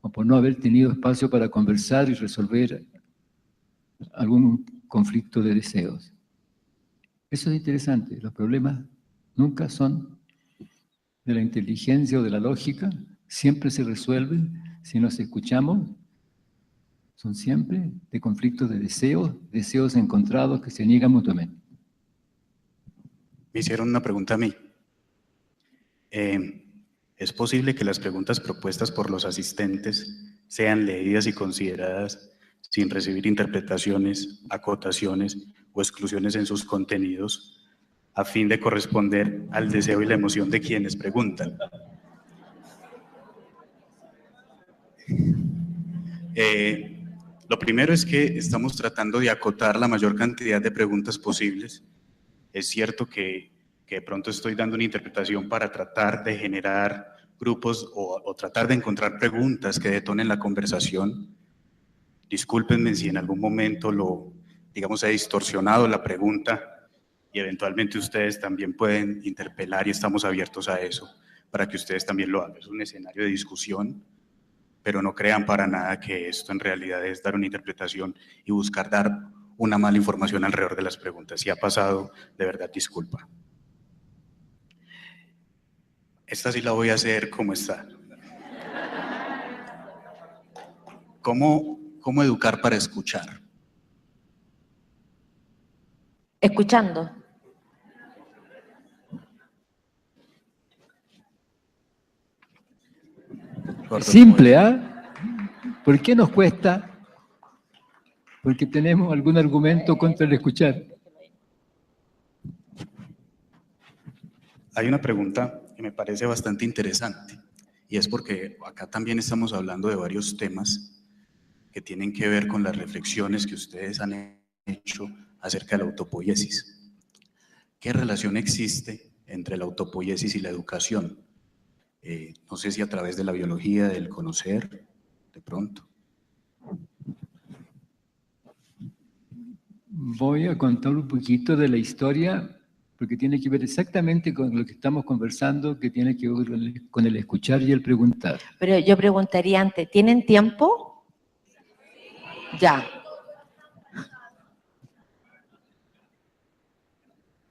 o por no haber tenido espacio para conversar y resolver algún conflicto de deseos. Eso es interesante, los problemas nunca son de la inteligencia o de la lógica, siempre se resuelven si nos escuchamos, son siempre de conflictos de deseos encontrados que se niegan mutuamente. Me hicieron una pregunta a mí. ¿Es posible que las preguntas propuestas por los asistentes sean leídas y consideradas sin recibir interpretaciones, acotaciones o exclusiones en sus contenidos, a fin de corresponder al deseo y la emoción de quienes preguntan? Lo primero es que estamos tratando de acotar la mayor cantidad de preguntas posibles. Es cierto que de pronto estoy dando una interpretación para tratar de generar grupos o tratar de encontrar preguntas que detonen la conversación. Discúlpenme si en algún momento he distorsionado la pregunta y eventualmente ustedes también pueden interpelar y estamos abiertos a eso para que ustedes también lo hagan. Es un escenario de discusión, pero no crean para nada que esto en realidad es dar una interpretación y buscar dar una mala información alrededor de las preguntas. Si ha pasado, de verdad, disculpa. Esta sí la voy a hacer como está. ¿Cómo educar para escuchar? Escuchando. Simple, ¿ah? ¿Por qué nos cuesta? Porque tenemos algún argumento contra el escuchar. Hay una pregunta que me parece bastante interesante, y es porque acá también estamos hablando de varios temas que tienen que ver con las reflexiones que ustedes han hecho acerca de la autopoiesis. ¿Qué relación existe entre la autopoiesis y la educación? No sé si a través de la biología, del conocer, de pronto. Voy a contar un poquito de la historia, porque tiene que ver exactamente con lo que estamos conversando, que tiene que ver con el escuchar y el preguntar. Pero yo preguntaría antes, ¿tienen tiempo? Ya.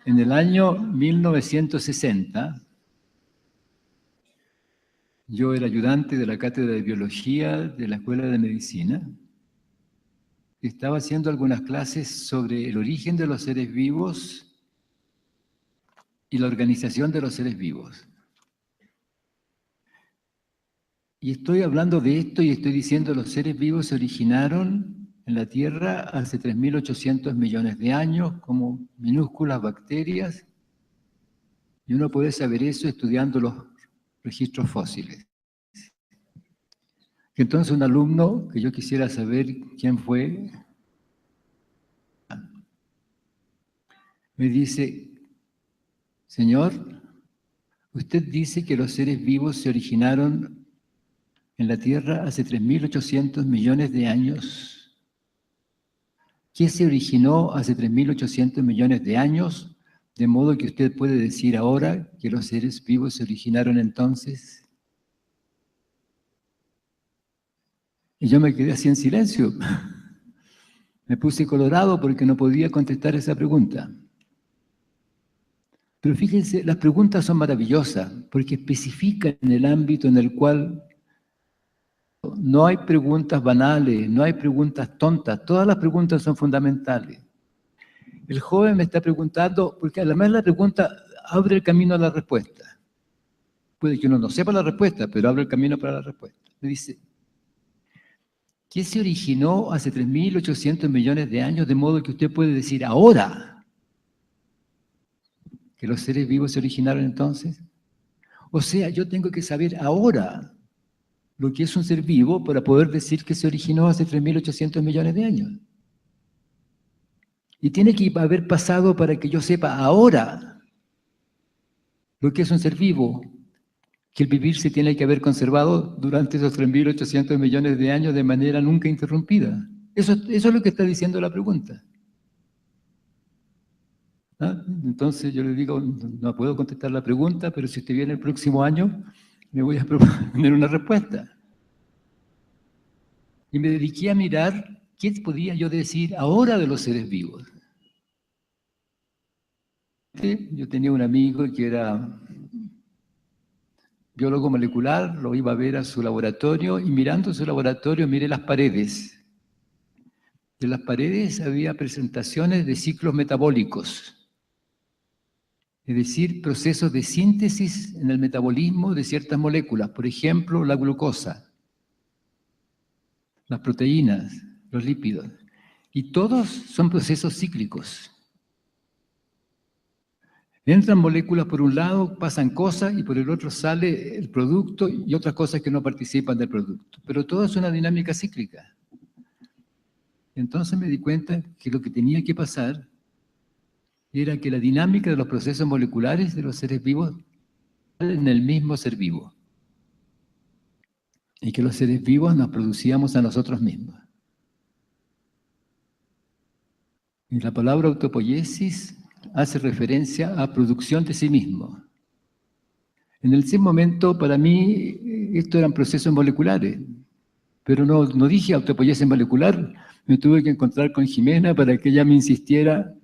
En el año 1960, yo era ayudante de la cátedra de biología de la Escuela de Medicina. Estaba haciendo algunas clases sobre el origen de los seres vivos y la organización de los seres vivos. Y estoy hablando de esto y estoy diciendo los seres vivos se originaron en la Tierra hace 3.800 millones de años como minúsculas bacterias, y uno puede saber eso estudiando los registros fósiles. Entonces un alumno que yo quisiera saber quién fue, me dice, señor, usted dice que los seres vivos se originaron en la Tierra hace 3.800 millones de años. ¿Qué se originó hace 3.800 millones de años? De modo que usted puede decir ahora que los seres vivos se originaron entonces. Y yo me quedé así en silencio. Me puse colorado porque no podía contestar esa pregunta. Pero fíjense, las preguntas son maravillosas porque especifican el ámbito en el cual no hay preguntas banales, no hay preguntas tontas, todas las preguntas son fundamentales. El joven me está preguntando, porque además la pregunta abre el camino a la respuesta. Puede que uno no sepa la respuesta, pero abre el camino para la respuesta. Me dice, ¿qué se originó hace 3.800 millones de años de modo que usted puede decir ahora que los seres vivos se originaron entonces? O sea, yo tengo que saber ahora lo que es un ser vivo para poder decir que se originó hace 3.800 millones de años. Y tiene que haber pasado para que yo sepa ahora lo que es un ser vivo, que el vivir se tiene que haber conservado durante esos 3.800 millones de años de manera nunca interrumpida. Eso es lo que está diciendo la pregunta. ¿Ah? Entonces yo le digo, no puedo contestar la pregunta, pero si usted viene el próximo año, me voy a proponer una respuesta. Y me dediqué a mirar qué podía yo decir ahora de los seres vivos. Yo tenía un amigo que era biólogo molecular, lo iba a ver a su laboratorio y mirando su laboratorio miré las paredes. En las paredes había presentaciones de ciclos metabólicos, es decir, procesos de síntesis en el metabolismo de ciertas moléculas, por ejemplo, la glucosa, las proteínas, los lípidos, y todos son procesos cíclicos. Entran moléculas por un lado, pasan cosas y por el otro sale el producto y otras cosas que no participan del producto. Pero todo es una dinámica cíclica. Entonces me di cuenta que lo que tenía que pasar era que la dinámica de los procesos moleculares de los seres vivos en el mismo ser vivo. Y que los seres vivos nos producíamos a nosotros mismos. Y la palabra autopoiesis hace referencia a producción de sí mismo. En ese momento, para mí, estos eran procesos moleculares, pero no dije autopoiesis molecular, me tuve que encontrar con Jimena para que ella me insistiera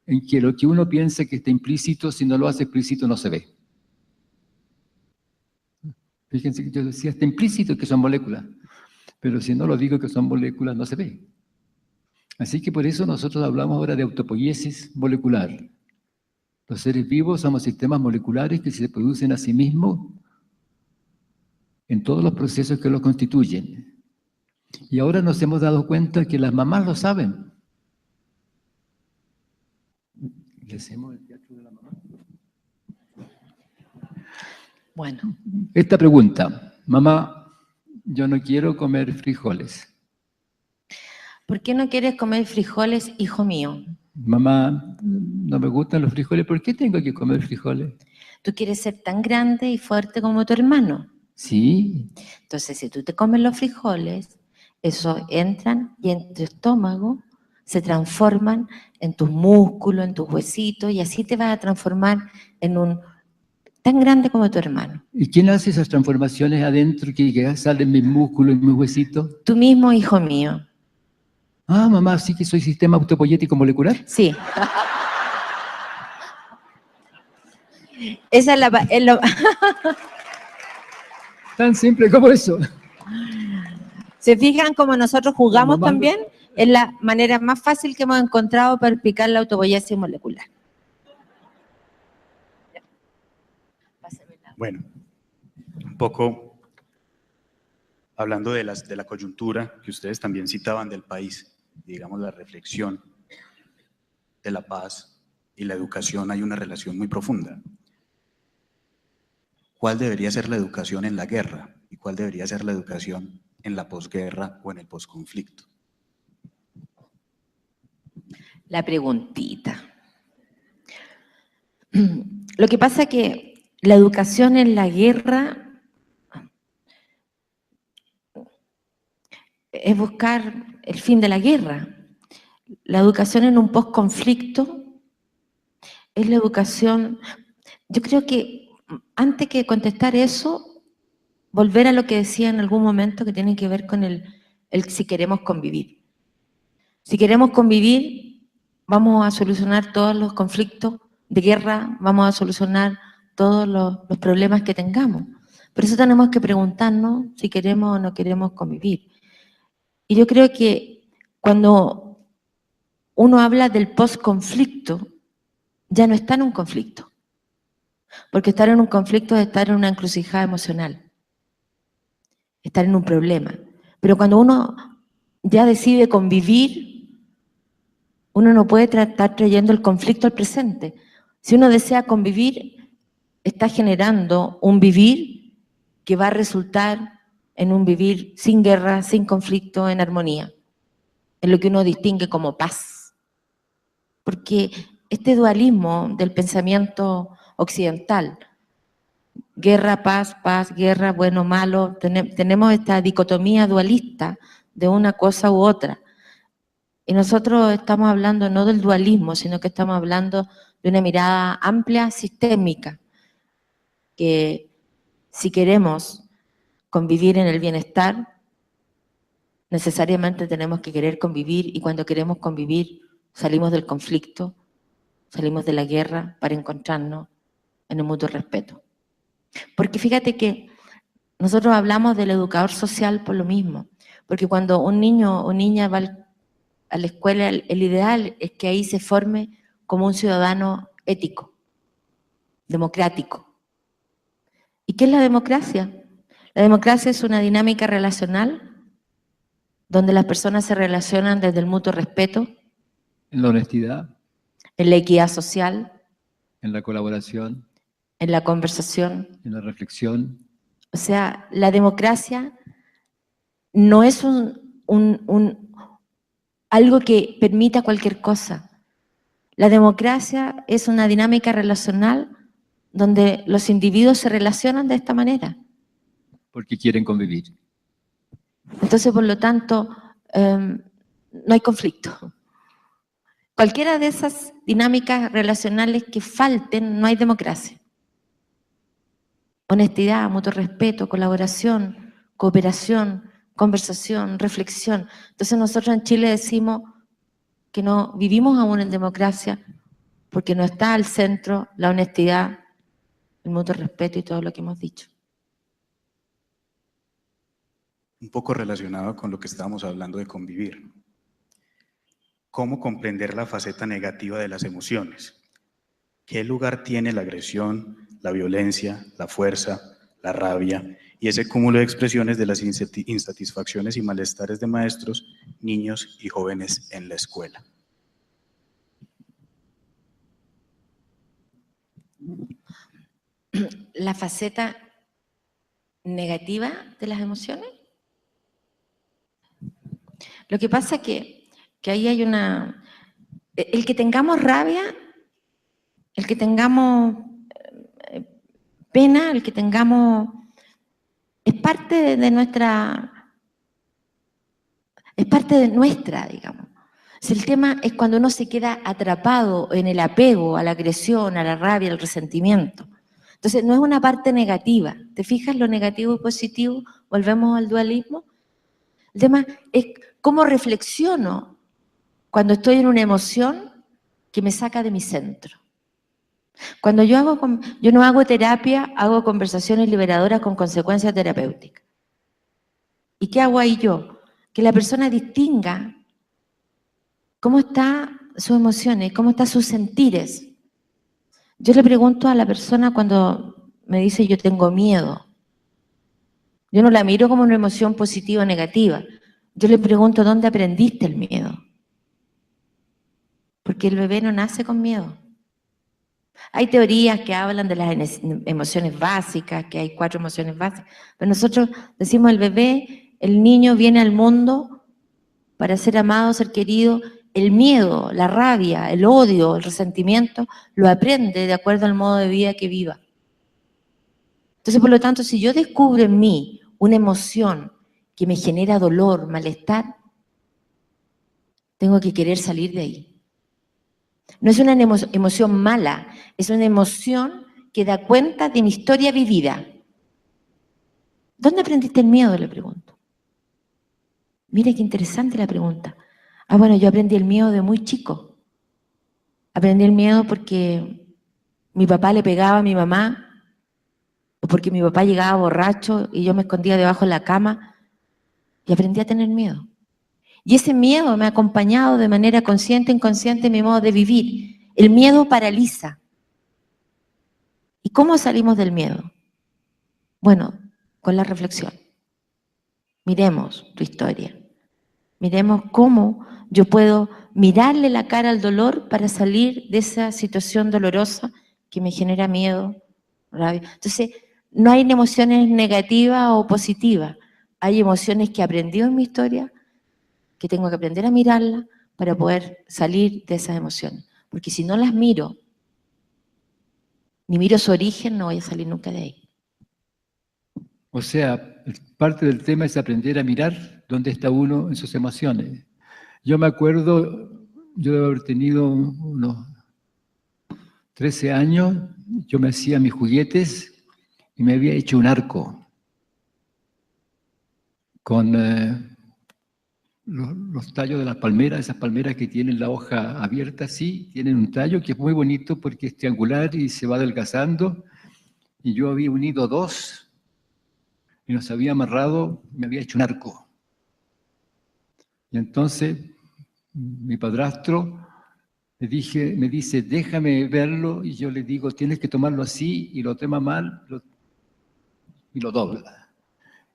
en que lo que uno piensa que está implícito, si no lo hace explícito, no se ve. Fíjense que yo decía, está implícito que son moléculas, pero si no lo digo que son moléculas, no se ve. Así que por eso nosotros hablamos ahora de autopoiesis molecular. Los seres vivos somos sistemas moleculares que se producen a sí mismos en todos los procesos que los constituyen. Y ahora nos hemos dado cuenta que las mamás lo saben. ¿Le hacemos el teatro de la mamá? Bueno, Esta pregunta, mamá, yo no quiero comer frijoles. ¿por qué no quieres comer frijoles, hijo mío? Mamá, no me gustan los frijoles, ¿por qué tengo que comer frijoles? Tú quieres ser tan grande y fuerte como tu hermano. Sí, Entonces, si tú te comes los frijoles, esos entran y en tu estómago se transforman en tus músculos, en tus huesitos, y así te vas a transformar en un tan grande como tu hermano. ¿y quién hace esas transformaciones adentro que salen mis músculos y mis huesitos? Tú mismo, hijo mío. Ah, mamá, sí que soy sistema autopoyético molecular. Sí. Esa es la Tan simple como eso. ¿Se fijan cómo nosotros jugamos mamá, también? Es la manera más fácil que hemos encontrado para explicar la autopoiesis molecular. Bueno, un poco hablando de la coyuntura que ustedes también citaban del país, digamos la reflexión de la paz y la educación, hay una relación muy profunda. ¿Cuál debería ser la educación en la guerra y cuál debería ser la educación en la posguerra o en el posconflicto? La preguntita. Lo que pasa es que la educación en la guerra es buscar el fin de la guerra. La educación en un posconflicto es la educación. Yo creo que antes que contestar eso, volver a lo que decía en algún momento que tiene que ver con el si queremos convivir. Si queremos convivir, vamos a solucionar todos los conflictos de guerra, vamos a solucionar todos los problemas que tengamos. Por eso tenemos que preguntarnos si queremos o no queremos convivir. Y yo creo que cuando uno habla del post-conflicto, ya no está en un conflicto. Porque estar en un conflicto es estar en una encrucijada emocional, estar en un problema. Pero cuando uno ya decide convivir, uno no puede estar trayendo el conflicto al presente. Si uno desea convivir, está generando un vivir que va a resultar en un vivir sin guerra, sin conflicto, en armonía. Es lo que uno distingue como paz. Porque este dualismo del pensamiento occidental, guerra, paz, paz, guerra, bueno, malo, tenemos esta dicotomía dualista de una cosa u otra. Y nosotros estamos hablando no del dualismo, sino que estamos hablando de una mirada amplia, sistémica, que si queremos convivir en el bienestar, necesariamente tenemos que querer convivir, y cuando queremos convivir salimos del conflicto, salimos de la guerra para encontrarnos en un mutuo respeto. Porque fíjate que nosotros hablamos del educador social por lo mismo, porque cuando un niño o niña va a la escuela, el ideal es que ahí se forme como un ciudadano ético, democrático. ¿Y qué es la democracia? La democracia es una dinámica relacional donde las personas se relacionan desde el mutuo respeto, En la honestidad, en la equidad social, en la colaboración, en la conversación. en la reflexión. O sea, la democracia no es algo que permita cualquier cosa. La democracia es una dinámica relacional donde los individuos se relacionan de esta manera. Porque quieren convivir. Entonces, por lo tanto, no hay conflicto. Cualquiera de esas dinámicas relacionales que falten, no hay democracia. Honestidad, mutuo respeto, colaboración, cooperación, conversación, reflexión. Entonces nosotros en Chile decimos que no vivimos aún en democracia porque no está al centro la honestidad, el mutuo respeto y todo lo que hemos dicho. Un poco relacionado con lo que estábamos hablando de convivir. ¿Cómo comprender la faceta negativa de las emociones? ¿Qué lugar tiene la agresión, la violencia, la fuerza, la rabia y ese cúmulo de expresiones de las insatisfacciones y malestares de maestros, niños y jóvenes en la escuela? La faceta negativa de las emociones? Lo que pasa es que ahí hay una... El que tengamos rabia, el que tengamos pena, el que tengamos... Es parte de nuestra... Es parte de nuestra, digamos. Si el tema es cuando uno se queda atrapado en el apego, a la agresión, a la rabia, al resentimiento. Entonces, no es una parte negativa. ¿Te fijas lo negativo y positivo? Volvemos al dualismo. El tema es cómo reflexiono cuando estoy en una emoción que me saca de mi centro. Cuando yo no hago terapia, hago conversaciones liberadoras con consecuencias terapéuticas. ¿Y qué hago ahí yo? Que la persona distinga cómo están sus emociones, cómo están sus sentires. Yo le pregunto a la persona cuando me dice yo tengo miedo. Yo no la miro como una emoción positiva o negativa. Yo le pregunto ¿dónde aprendiste el miedo? Porque el bebé no nace con miedo. Hay teorías que hablan de las emociones básicas, que hay 4 emociones básicas, pero nosotros decimos el bebé, el niño viene al mundo para ser amado, ser querido. El miedo, la rabia, el odio, el resentimiento, lo aprende de acuerdo al modo de vida que viva. Entonces, por lo tanto, si yo descubro en mí una emoción que me genera dolor, malestar, tengo que querer salir de ahí. No es una emoción mala, es una emoción que da cuenta de mi historia vivida. ¿Dónde aprendiste el miedo? Le pregunto. Mira qué interesante la pregunta. Bueno, yo aprendí el miedo de muy chico. Aprendí el miedo porque mi papá le pegaba a mi mamá, o porque mi papá llegaba borracho y yo me escondía debajo de la cama, y aprendí a tener miedo. Y ese miedo me ha acompañado de manera consciente e inconsciente en mi modo de vivir. El miedo paraliza. ¿Y cómo salimos del miedo? Bueno, con la reflexión. Miremos tu historia. Miremos cómo yo puedo mirarle la cara al dolor para salir de esa situación dolorosa que me genera miedo, rabia. Entonces, no hay emociones negativas o positivas. Hay emociones que aprendí en mi historia, que tengo que aprender a mirarlas para poder salir de esas emociones. Porque si no las miro, ni miro su origen, no voy a salir nunca de ahí. O sea, parte del tema es aprender a mirar dónde está uno en sus emociones. Yo me acuerdo, yo debo haber tenido unos 13 años, yo me hacía mis juguetes y me había hecho un arco con los tallos de las palmeras, esas palmeras que tienen la hoja abierta así, tienen un tallo que es muy bonito porque es triangular y se va adelgazando. Y yo había unido 2 y los había amarrado, me había hecho un arco. Y entonces mi padrastro me dice, déjame verlo, y yo le digo, tienes que tomarlo así, y lo toma mal, y lo dobla.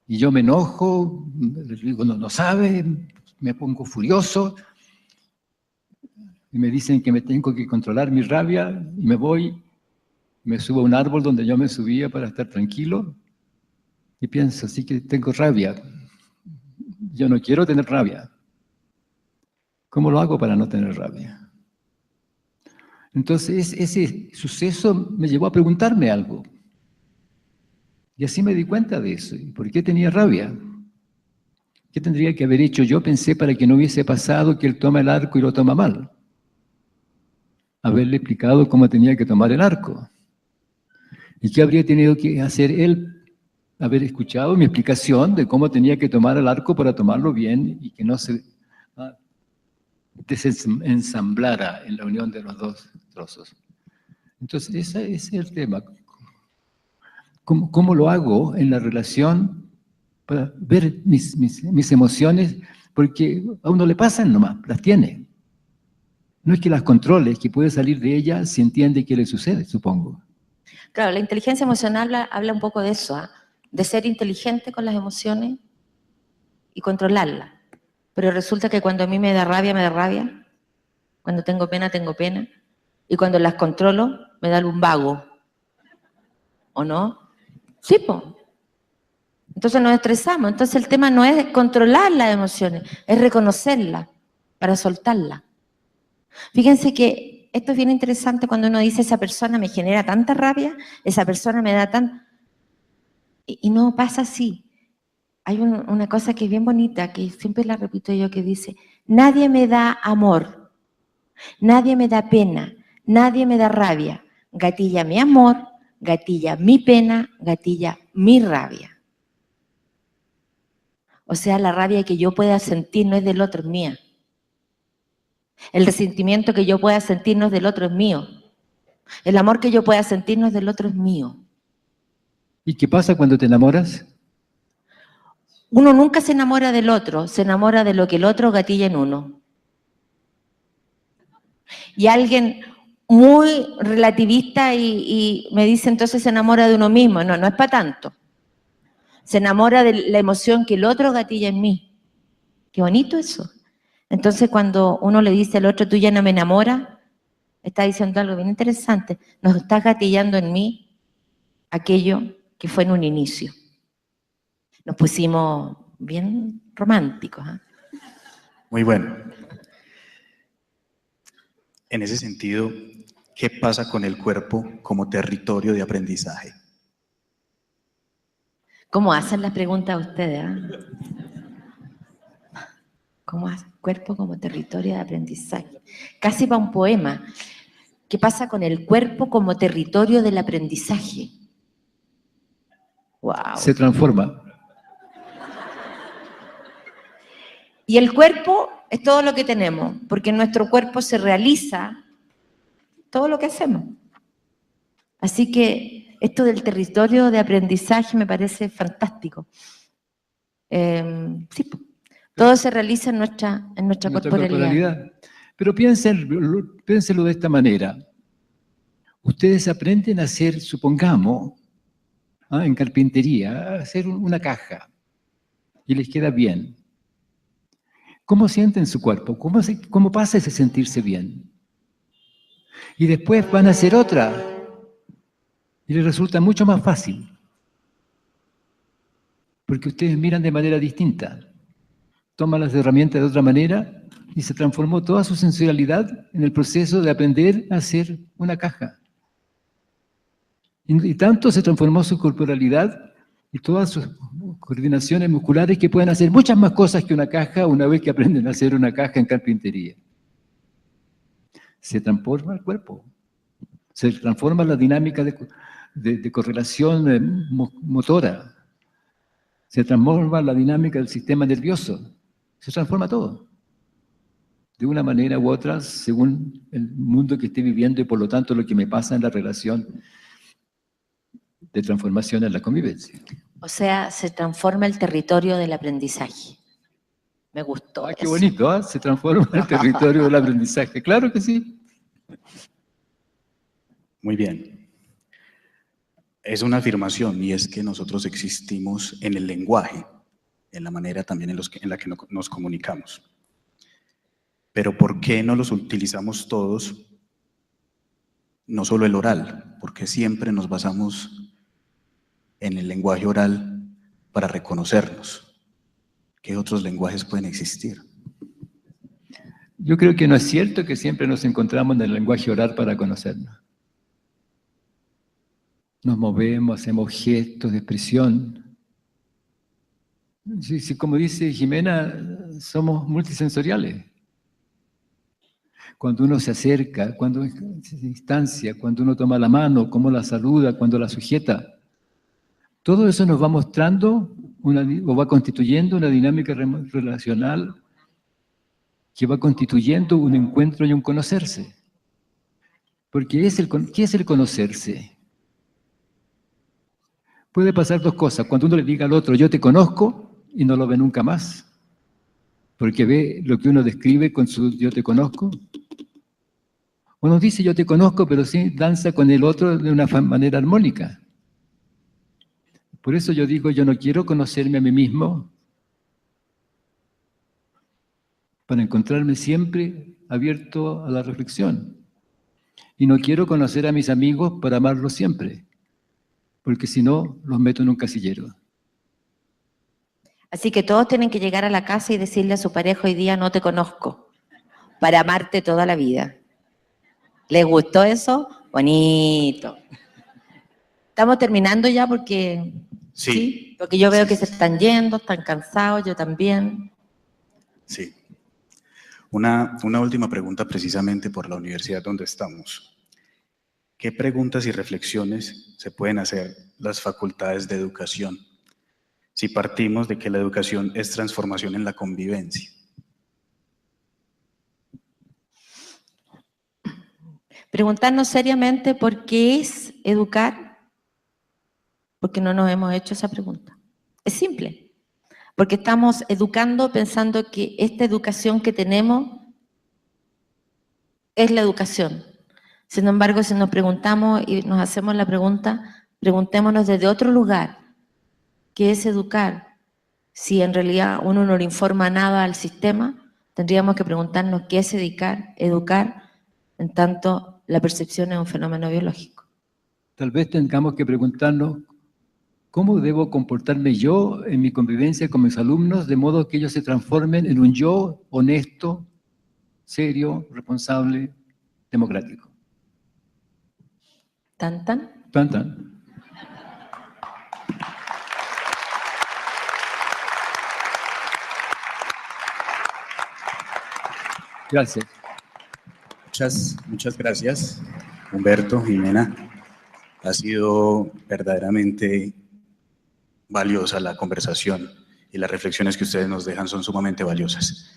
Y yo me enojo, le digo, no sabe, me pongo furioso, y me dicen que me tengo que controlar mi rabia, y me voy, me subo a un árbol donde yo me subía para estar tranquilo, y pienso, sí que tengo rabia, yo no quiero tener rabia. ¿Cómo lo hago para no tener rabia? Entonces, ese suceso me llevó a preguntarme algo. Y así me di cuenta de eso. ¿Y por qué tenía rabia? ¿Qué tendría que haber hecho yo? Pensé para que no hubiese pasado que él toma el arco y lo toma mal. Haberle explicado cómo tenía que tomar el arco. ¿Y qué habría tenido que hacer él? Haber escuchado mi explicación de cómo tenía que tomar el arco para tomarlo bien y que no se desensamblara en la unión de los 2 trozos. Entonces, ese es el tema. ¿Cómo lo hago en la relación para ver mis emociones? Porque a uno le pasan nomás, las tiene. No es que las controle, es que puede salir de ellas si entiende qué le sucede, supongo. Claro, la inteligencia emocional habla un poco de eso, de ser inteligente con las emociones y controlarlas. Pero resulta que cuando a mí me da rabia, cuando tengo pena, y cuando las controlo, me da lumbago. ¿O no? Sí, po. Entonces nos estresamos. Entonces el tema no es controlar las emociones, es reconocerlas para soltarlas. Fíjense que esto es bien interesante cuando uno dice esa persona me genera tanta rabia, esa persona me da tan... Y no pasa así. Hay una cosa que es bien bonita, que siempre la repito yo, que dice, nadie me da amor, nadie me da pena, nadie me da rabia. Gatilla mi amor, gatilla mi pena, gatilla mi rabia. O sea, la rabia que yo pueda sentir no es del otro, es mía. El resentimiento que yo pueda sentir no es del otro, es mío. El amor que yo pueda sentir no es del otro, es mío. ¿Y qué pasa cuando te enamoras? Uno nunca se enamora del otro, se enamora de lo que el otro gatilla en uno. Y alguien muy relativista y me dice entonces se enamora de uno mismo. No, no es para tanto. Se enamora de la emoción que el otro gatilla en mí. Qué bonito eso. Entonces cuando uno le dice al otro, tú ya no me enamoras, está diciendo algo bien interesante. Nos está gatillando en mí aquello que fue en un inicio. Nos pusimos bien románticos. ¿Eh? Muy bueno. En ese sentido, ¿qué pasa con el cuerpo como territorio de aprendizaje? ¿Cómo hacen las preguntas ustedes? ¿Eh? ¿Cómo hace cuerpo como territorio de aprendizaje? Casi para un poema. ¿Qué pasa con el cuerpo como territorio del aprendizaje? ¡Wow! Se transforma. Y el cuerpo es todo lo que tenemos, porque en nuestro cuerpo se realiza todo lo que hacemos. Así que esto del territorio de aprendizaje me parece fantástico. Sí, todo se realiza en nuestra corporalidad. Pero piénsenlo de esta manera. Ustedes aprenden a hacer, supongamos, en carpintería, a hacer una caja y les queda bien. ¿Cómo sienten su cuerpo? ¿Cómo pasa ese sentirse bien? Y después van a hacer otra y les resulta mucho más fácil. Porque ustedes miran de manera distinta. Toman las herramientas de otra manera y se transformó toda su sensorialidad en el proceso de aprender a hacer una caja. Y tanto se transformó su corporalidad y todas sus coordinaciones musculares que pueden hacer muchas más cosas que una caja una vez que aprenden a hacer una caja en carpintería. Se transforma el cuerpo, se transforma la dinámica de correlación motora, se transforma la dinámica del sistema nervioso, se transforma todo. De una manera u otra, según el mundo que esté viviendo y por lo tanto lo que me pasa en la relación de transformación en la convivencia. O sea, se transforma el territorio del aprendizaje. Me gustó. Qué bonito, ¿eh? Se transforma el territorio del aprendizaje. Claro que sí. Muy bien. Es una afirmación y es que nosotros existimos en el lenguaje, en la manera también en la que nos comunicamos. Pero ¿por qué no los utilizamos todos? No solo el oral, porque siempre nos basamos en el lenguaje oral para reconocernos. ¿Qué otros lenguajes pueden existir? Yo creo que no es cierto que siempre nos encontramos en el lenguaje oral para conocernos. Nos movemos, hacemos gestos de expresión. Sí, como dice Jimena, somos multisensoriales. Cuando uno se acerca, cuando se distancia, cuando uno toma la mano, cómo la saluda, cuando la sujeta, todo eso nos va mostrando o va constituyendo una dinámica relacional que va constituyendo un encuentro y un conocerse. Porque ¿qué es el conocerse? Puede pasar dos cosas. Cuando uno le diga al otro, yo te conozco, y no lo ve nunca más, porque ve lo que uno describe con su yo te conozco. Uno dice yo te conozco, pero sí danza con el otro de una manera armónica. Por eso yo digo, yo no quiero conocerme a mí mismo para encontrarme siempre abierto a la reflexión. Y no quiero conocer a mis amigos para amarlos siempre, porque si no, los meto en un casillero. Así que todos tienen que llegar a la casa y decirle a su pareja hoy día no te conozco, para amarte toda la vida. ¿Les gustó eso? Bonito. Estamos terminando ya porque... Sí. Porque yo veo que se están yendo, están cansados, yo también. Sí. Una última pregunta precisamente por la universidad donde estamos. ¿Qué preguntas y reflexiones se pueden hacer las facultades de educación si partimos de que la educación es transformación en la convivencia? Preguntarnos seriamente por qué es educar, porque no nos hemos hecho esa pregunta. Es simple, porque estamos educando pensando que esta educación que tenemos es la educación. Sin embargo, si nos preguntamos y nos hacemos la pregunta, preguntémonos desde otro lugar, ¿qué es educar? Si en realidad uno no le informa nada al sistema, tendríamos que preguntarnos qué es educar, en tanto la percepción es un fenómeno biológico. Tal vez tengamos que preguntarnos ¿cómo debo comportarme yo en mi convivencia con mis alumnos de modo que ellos se transformen en un yo honesto, serio, responsable, democrático? ¿Tan, tan? Tan, tan. Gracias. Muchas gracias, Humberto, Jimena. Ha sido verdaderamente valiosa la conversación y las reflexiones que ustedes nos dejan son sumamente valiosas.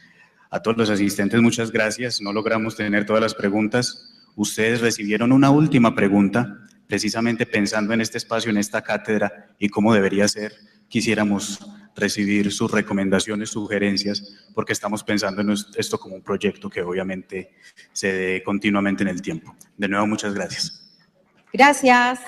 A todos los asistentes, muchas gracias. No logramos tener todas las preguntas. Ustedes recibieron una última pregunta, precisamente pensando en este espacio, en esta cátedra y cómo debería ser. Quisiéramos recibir sus recomendaciones, sugerencias, porque estamos pensando en esto como un proyecto que obviamente se dé continuamente en el tiempo. De nuevo, muchas gracias. Gracias.